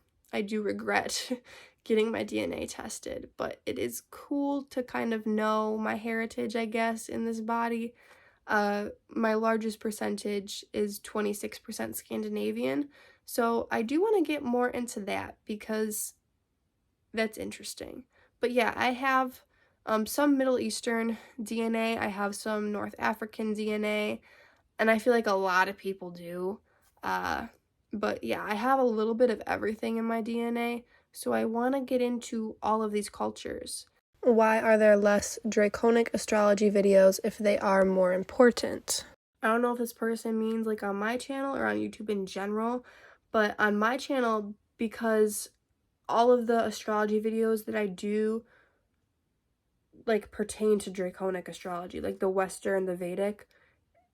do regret getting my DNA tested, but it is cool to kind of know my heritage, I guess, in this body. My largest percentage is 26% Scandinavian, so I do want to get more into that, because that's interesting. But yeah, I have some Middle Eastern DNA, I have some North African DNA, and I feel like a lot of people do. But yeah, I have a little bit of everything in my DNA, so I want to get into all of these cultures. Why are there less draconic astrology videos if they are more important? I don't know if this person means like on my channel or on YouTube in general, but on my channel, because all of the astrology videos that I do, like, pertain to draconic astrology, like the Western, the Vedic,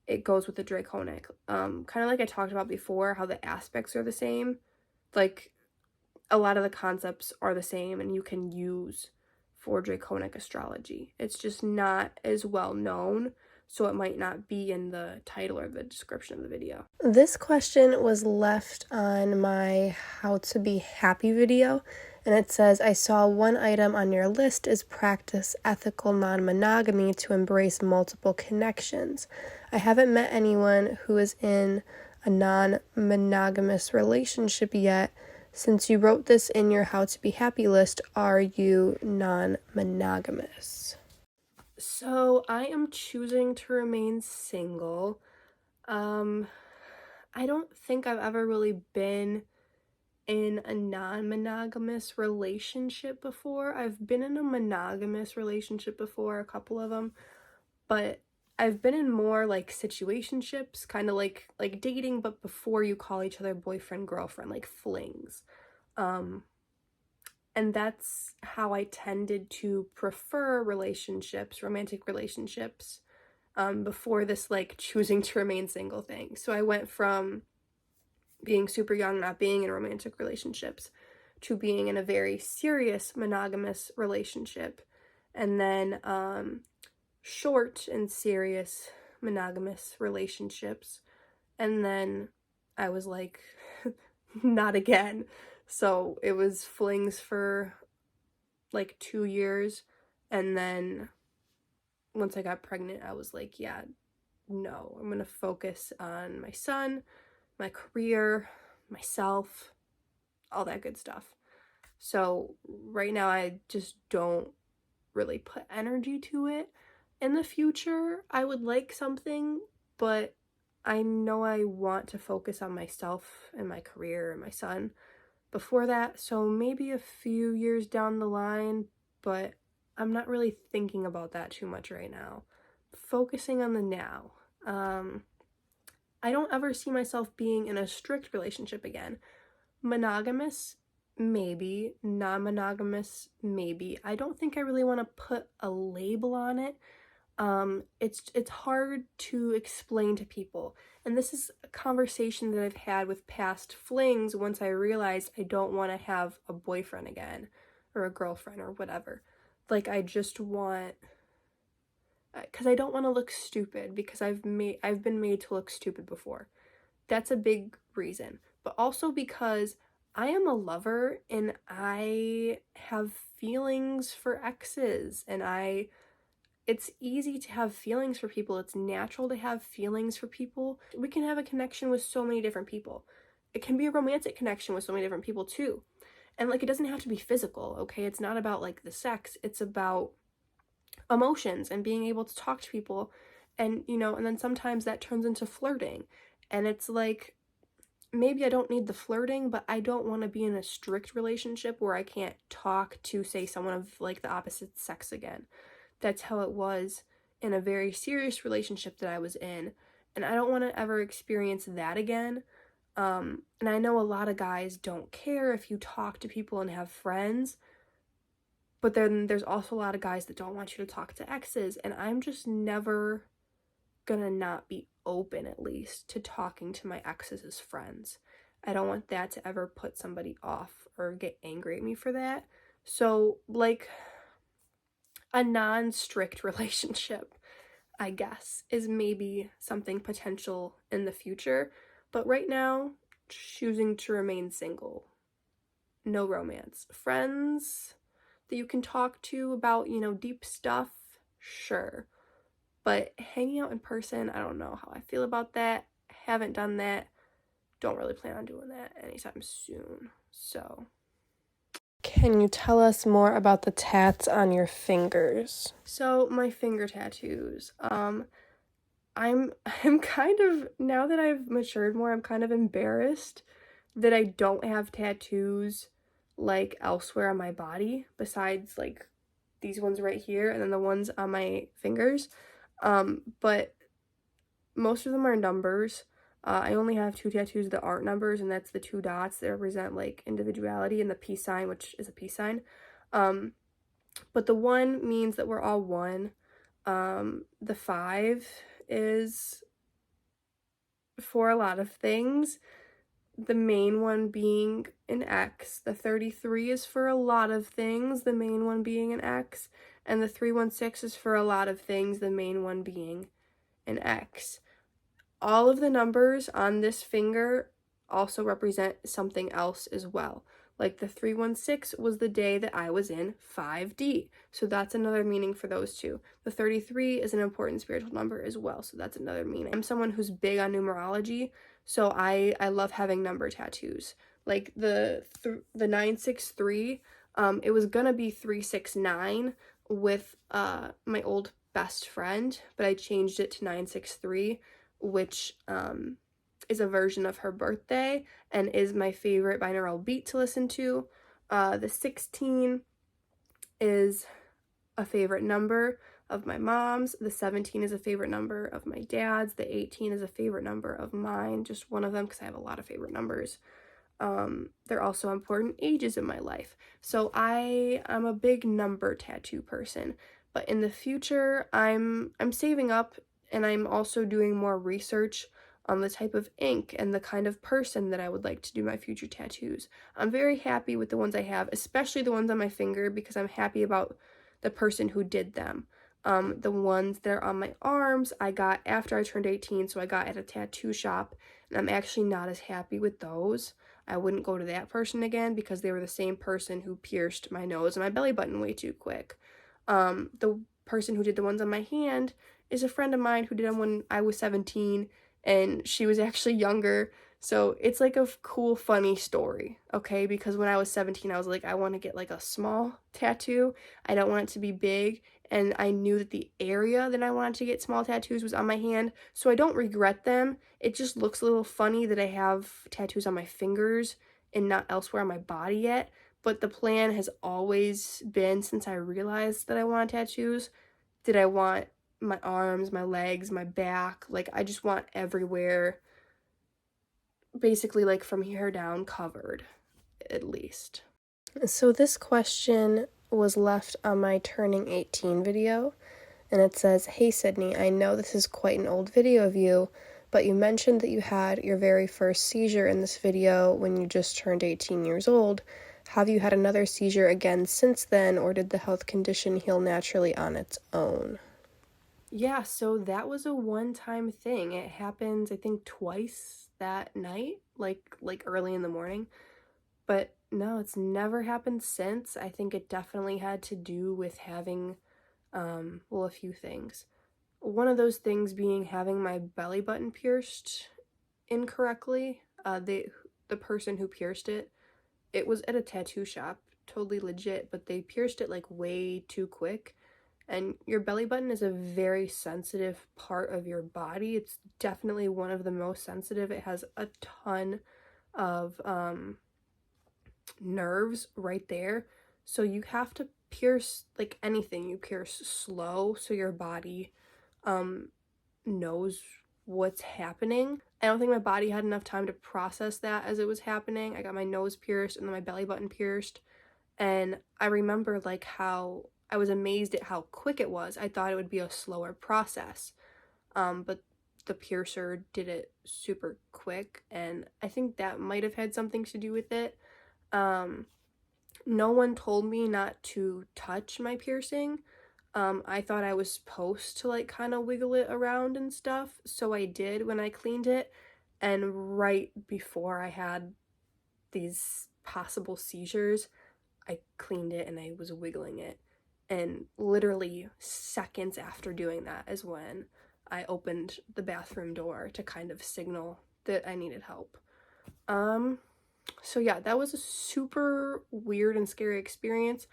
it goes with the draconic. Kind of like I talked about before, how the aspects are the same. Like, a lot of the concepts are the same and you can use for draconic astrology. It's just not as well known, so it might not be in the title or the description of the video. This question was left on my How to Be Happy video, and it says, I saw one item on your list is practice ethical non-monogamy to embrace multiple connections. I haven't met anyone who is in a non-monogamous relationship yet. Since you wrote this in your How to Be Happy list, are you non-monogamous? So I am choosing to remain single. I don't think I've ever really been in a non-monogamous relationship before. I've been in a monogamous relationship before, a couple of them, but I've been in more like situationships, kind of like dating, but before you call each other boyfriend, girlfriend, like flings. And that's how I tended to prefer relationships, romantic relationships, before this like choosing to remain single thing. So I went from being super young, not being in romantic relationships, to being in a very serious monogamous relationship, and then short and serious monogamous relationships, and then I was like, not again. So it was flings for like 2 years, and then once I got pregnant, I was like, yeah, no, I'm gonna focus on my son, my career, myself, all that good stuff. So right now I just don't really put energy to it. In the future, I would like something, but I know I want to focus on myself and my career and my son before that, so maybe a few years down the line, but I'm not really thinking about that too much right now. Focusing on the now. I don't ever see myself being in a strict relationship again. Monogamous, maybe. Non-monogamous, maybe. I don't think I really want to put a label on it. It's hard to explain to people, and this is a conversation that I've had with past flings once I realized I don't want to have a boyfriend again, or a girlfriend, or whatever. Like, I just want, because I don't want to look stupid, because I've been made to look stupid before. That's a big reason. But also because I am a lover, and I have feelings for exes, and it's easy to have feelings for people. It's natural to have feelings for people. We can have a connection with so many different people. It can be a romantic connection with so many different people too. And like, it doesn't have to be physical, okay? It's not about like the sex. It's about emotions and being able to talk to people, and and then sometimes that turns into flirting. And it's like, maybe I don't need the flirting, but I don't want to be in a strict relationship where I can't talk to, say, someone of like the opposite sex again. That's how it was in a very serious relationship that I was in, and I don't want to ever experience that again. And I know a lot of guys don't care if you talk to people and have friends, but then there's also a lot of guys that don't want you to talk to exes, and I'm just never gonna not be open, at least, to talking to my exes as friends. I don't want that to ever put somebody off or get angry at me for that. So, like, a non-strict relationship, I guess, is maybe something potential in the future. But right now, choosing to remain single. No romance. Friends that you can talk to about, deep stuff, sure. But hanging out in person, I don't know how I feel about that. Haven't done that. Don't really plan on doing that anytime soon. So, Can you tell us more about the tats on your fingers? so my finger tattoos. I'm kind of, now that I've matured more, I'm kind of embarrassed that I don't have tattoos like elsewhere on my body besides like these ones right here and then the ones on my fingers. But most of them are numbers. I only have 2 tattoos that aren't numbers, and that's the 2 dots that represent like individuality, and the peace sign, which is a peace sign. But the 1 means that we're all one. The 5 is for a lot of things, the main one being an X. The 33 is for a lot of things, the main one being an X. And the 316 is for a lot of things, the main one being an X. All of the numbers on this finger also represent something else as well. Like the 316 was the day that I was in 5D. So that's another meaning for those 2. The 33 is an important spiritual number as well. So that's another meaning. I'm someone who's big on numerology. So I love having number tattoos. Like the 963, it was gonna be 369 with my old best friend, but I changed it to 963, which is a version of her birthday and is my favorite binaural beat to listen to. The 16 is a favorite number of my mom's. The 17 is a favorite number of my dad's. The 18 is a favorite number of mine, just one of them because I have a lot of favorite numbers. They're also important ages in my life. So I'm a big number tattoo person, but in the future I'm saving up, and I'm also doing more research on the type of ink and the kind of person that I would like to do my future tattoos. I'm very happy with the ones I have, especially the ones on my finger, because I'm happy about the person who did them. The ones that are on my arms I got after I turned 18, so I got at a tattoo shop, and I'm actually not as happy with those. I wouldn't go to that person again because they were the same person who pierced my nose and my belly button way too quick. The person who did the ones on my hand is a friend of mine who did them when I was 17, and she was actually younger. So it's like a cool, funny story, okay? Because when I was 17, I was like, I want to get like a small tattoo. I don't want it to be big. And I knew that the area that I wanted to get small tattoos was on my hand. So I don't regret them. It just looks a little funny that I have tattoos on my fingers and not elsewhere on my body yet. But the plan has always been, since I realized that I wanted tattoos, that I want my arms, my legs, my back. Like, I just want everywhere, basically, like from here down, covered, at least. So this question was left on my turning 18 video, and it says, "Hey Sydney, I know this is quite an old video of you, but you mentioned that you had your very first seizure in this video when you just turned 18 years old. Have you had another seizure again since then, or did the health condition heal naturally on its own?" Yeah, so that was a one-time thing. It happened, I think, twice that night, like early in the morning. But no, it's never happened since. I think it definitely had to do with having, well, a few things. One of those things being having my belly button pierced incorrectly. The person who pierced it, it was at a tattoo shop, totally legit, but they pierced it like way too quick. And your belly button is a very sensitive part of your body. It's definitely one of the most sensitive. It has a ton of nerves right there. So you have to pierce, like anything, you pierce slow so your body knows what's happening. I don't think my body had enough time to process that as it was happening. I got my nose pierced and then my belly button pierced. And I remember like how I was amazed at how quick it was. I thought it would be a slower process. But the piercer did it super quick, and I think that might have had something to do with it. No one told me not to touch my piercing. I thought I was supposed to like kind of wiggle it around and stuff, so I did when I cleaned it. And right before I had these possible seizures, I cleaned it and I was wiggling it. And literally seconds after doing that is when I opened the bathroom door to kind of signal that I needed help. So yeah, that was a super weird and scary experience.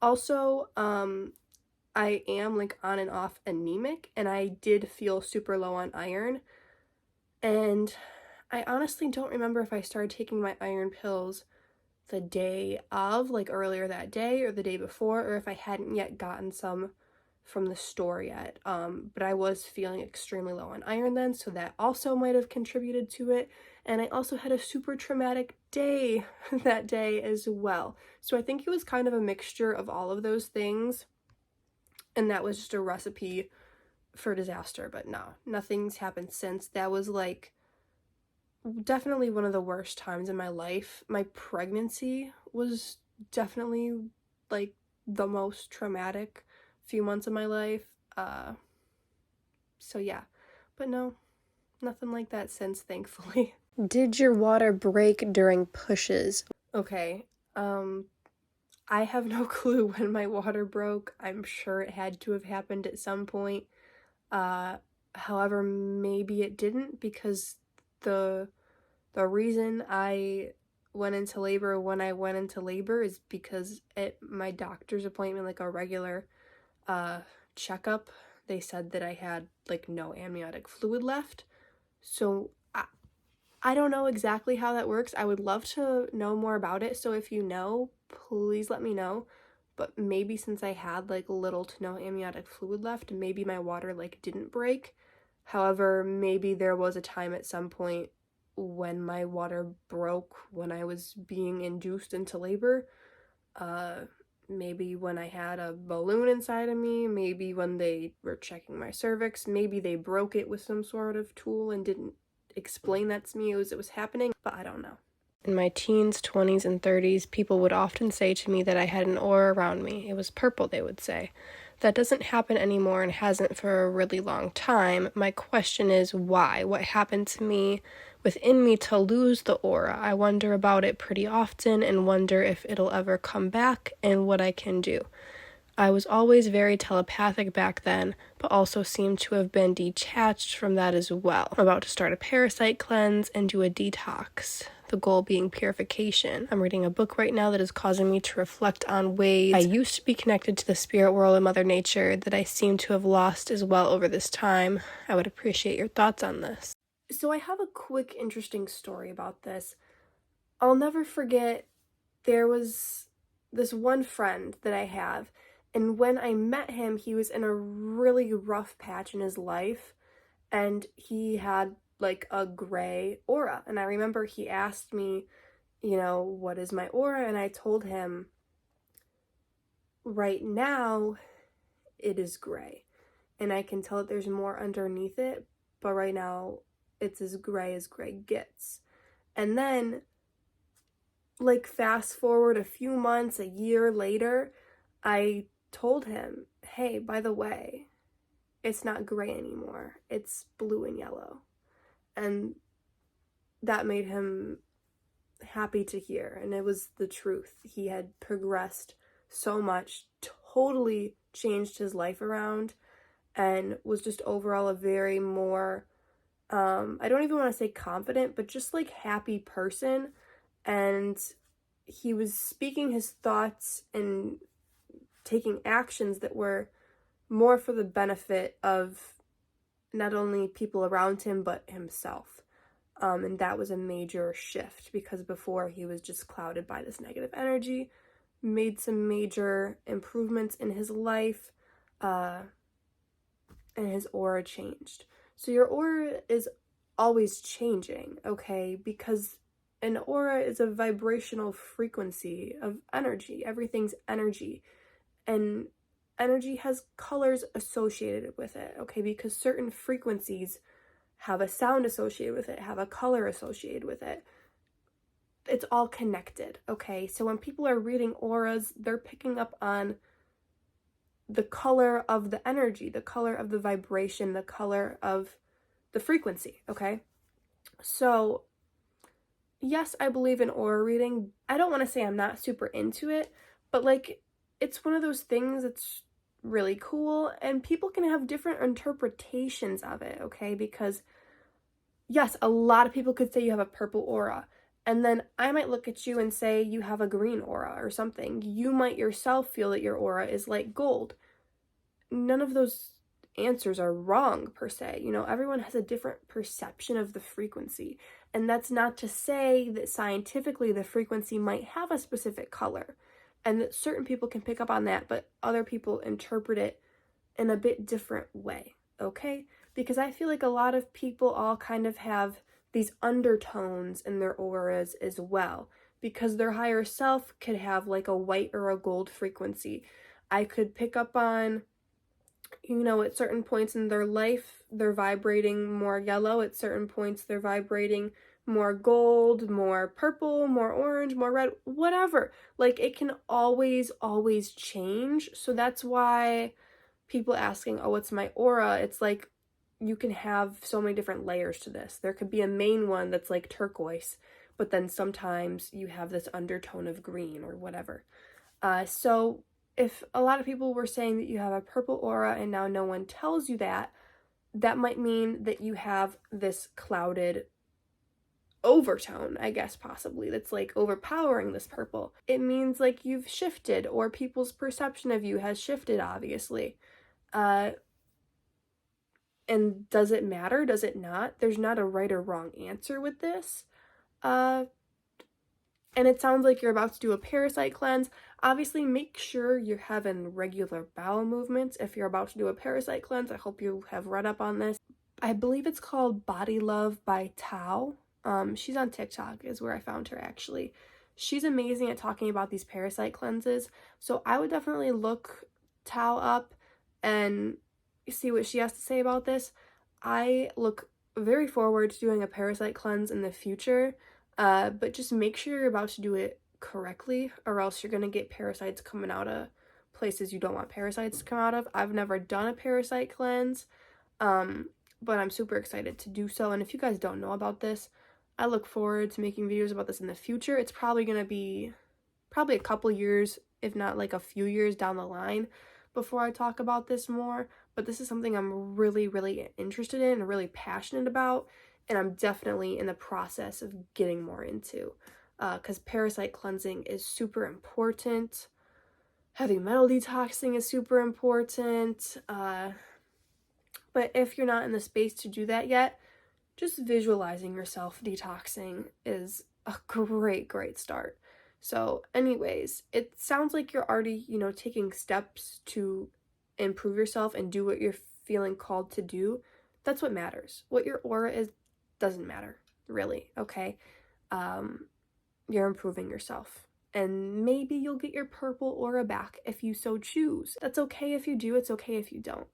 Also, I am like on and off anemic, and I did feel super low on iron. And I honestly don't remember if I started taking my iron pills the day of, like earlier that day or the day before, or if I hadn't yet gotten some from the store yet. But I was feeling extremely low on iron then, so that also might have contributed to it. And I also had a super traumatic day that day as well. So I think it was kind of a mixture of all of those things, and that was just a recipe for disaster. But no, nothing's happened since. That was like definitely one of the worst times in my life. My pregnancy was definitely like the most traumatic few months of my life. So yeah, but no, nothing like that since, thankfully. Did your water break during pushes? Okay, I have no clue when my water broke. I'm sure it had to have happened at some point. However, maybe it didn't, because the reason I went into labor when I went into labor is because at my doctor's appointment, like a regular checkup, they said that I had like no amniotic fluid left. So I don't know exactly how that works. I would love to know more about it. So if you know, please let me know. But maybe since I had like little to no amniotic fluid left, maybe my water like didn't break. However, maybe there was a time at some point when my water broke when I was being induced into labor. Uh, Maybe when I had a balloon inside of me, maybe when they were checking my cervix, maybe they broke it with some sort of tool and didn't explain that to me as it was happening, but I don't know. In my teens, 20s, and 30s, people would often say to me that I had an aura around me. It was purple, they would say. That doesn't happen anymore and hasn't for a really long time. My question is why? What happened to me within me to lose the aura? I wonder about it pretty often and wonder if it'll ever come back and what I can do. I was always very telepathic back then, but also seem to have been detached from that as well. I'm about to start a parasite cleanse and do a detox, the goal being purification. I'm reading a book right now that is causing me to reflect on ways I used to be connected to the spirit world and Mother Nature that I seem to have lost as well over this time. I would appreciate your thoughts on this. So I have a quick, interesting story about this. I'll never forget, there was this one friend that I have, and when I met him, he was in a really rough patch in his life, and he had like a gray aura. And I remember he asked me, what is my aura? And I told him, right now, it is gray. And I can tell that there's more underneath it, but right now, it's as gray gets. And then, like, fast forward a few months, a year later, I told him, hey, by the way, it's not gray anymore. It's blue and yellow. And that made him happy to hear. And it was the truth. He had progressed so much, totally changed his life around, and was just overall a very more, I don't even want to say confident, but just like happy person. And he was speaking his thoughts and taking actions that were more for the benefit of not only people around him, but himself. And that was a major shift, because before he was just clouded by this negative energy, made some major improvements in his life, and his aura changed. So your aura is always changing, okay? Because an aura is a vibrational frequency of energy. Everything's energy. And energy has colors associated with it, okay? Because certain frequencies have a sound associated with it, have a color associated with it. It's all connected, okay? So when people are reading auras, they're picking up on the color of the energy, the color of the vibration, the color of the frequency, okay? So, yes, I believe in aura reading. I don't want to say I'm not super into it, but like, it's one of those things that's really cool, and people can have different interpretations of it, okay? Because, yes, a lot of people could say you have a purple aura, and then I might look at you and say you have a green aura or something. You might yourself feel that your aura is like gold. None of those answers are wrong per se. Everyone has a different perception of the frequency. And that's not to say that scientifically the frequency might have a specific color, and that certain people can pick up on that, but other people interpret it in a bit different way, okay? Because I feel like a lot of people all kind of have these undertones in their auras as well, because their higher self could have like a white or a gold frequency. I could pick up on, at certain points in their life, they're vibrating more yellow. At certain points, they're vibrating more gold, more purple, more orange, more red, whatever. Like, it can always, always change. So that's why people asking, oh, what's my aura? It's like, you can have so many different layers to this. There could be a main one that's like turquoise, but then sometimes you have this undertone of green or whatever. So if a lot of people were saying that you have a purple aura and now no one tells you that, that might mean that you have this clouded overtone, I guess, possibly, that's like overpowering this purple. It means like you've shifted, or people's perception of you has shifted, obviously. And does it matter? Does it not? There's not a right or wrong answer with this. And it sounds like you're about to do a parasite cleanse. Obviously, make sure you're having regular bowel movements if you're about to do a parasite cleanse. I hope you have read up on this. I believe it's called Body Love by Tao. She's on TikTok is where I found her actually. She's amazing at talking about these parasite cleanses. So I would definitely look Tao up and see what she has to say about this. I look very forward to doing a parasite cleanse in the future. But just make sure you're about to do it correctly, or else you're gonna get parasites coming out of places you don't want parasites to come out of. I've never done a parasite cleanse, but I'm super excited to do so. And if you guys don't know about this, I look forward to making videos about this in the future. It's probably gonna be a couple years, if not like a few years down the line before I talk about this more. But this is something I'm really, really interested in and really passionate about. And I'm definitely in the process of getting more into, because parasite cleansing is super important. Heavy metal detoxing is super important. But if you're not in the space to do that yet, just visualizing yourself detoxing is a great, great start. So anyways, it sounds like you're already, taking steps to improve yourself and do what you're feeling called to do. That's what matters. What your aura is doesn't matter, really, okay? You're improving yourself. And maybe you'll get your purple aura back if you so choose. That's okay if you do, it's okay if you don't,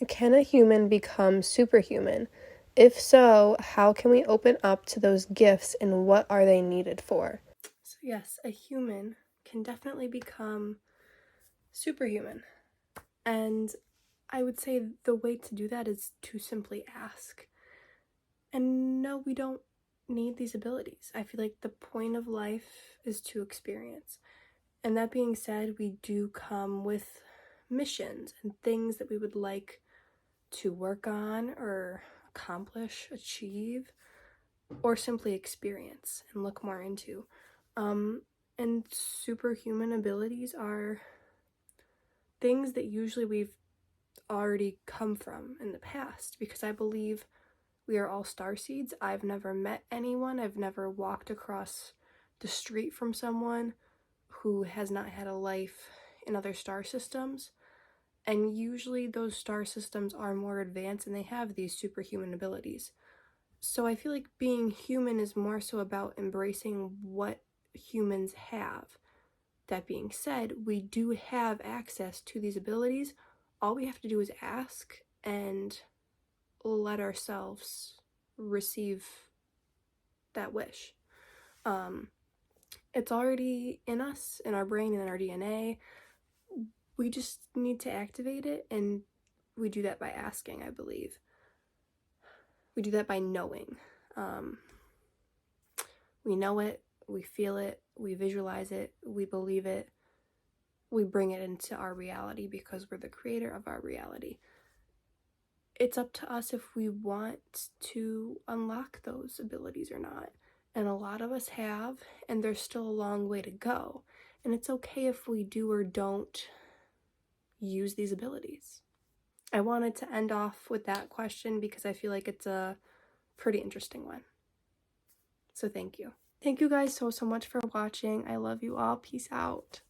Can a human become superhuman? If so, how can we open up to those gifts and what are they needed for? So yes, a human can definitely become superhuman. And I would say the way to do that is to simply ask. And no, we don't need these abilities. I feel like the point of life is to experience. And that being said, we do come with missions and things that we would like to work on or accomplish, achieve, or simply experience and look more into. And superhuman abilities are things that usually we've already come from in the past, because I believe we are all starseeds. I've never met anyone, I've never walked across the street from someone who has not had a life in other star systems. And usually those star systems are more advanced and they have these superhuman abilities. So I feel like being human is more so about embracing what humans have. That being said, we do have access to these abilities. All we have to do is ask and let ourselves receive that wish. It's already in us, in our brain, and in our DNA. We just need to activate it, and we do that by asking, I believe. We do that by knowing. We know it, we feel it, we visualize it, we believe it, we bring it into our reality because we're the creator of our reality. It's up to us if we want to unlock those abilities or not. And a lot of us have, and there's still a long way to go. And it's okay if we do or don't use these abilities. I wanted to end off with that question because I feel like it's a pretty interesting one. So thank you. Thank you guys so much for watching. I love you all. Peace out.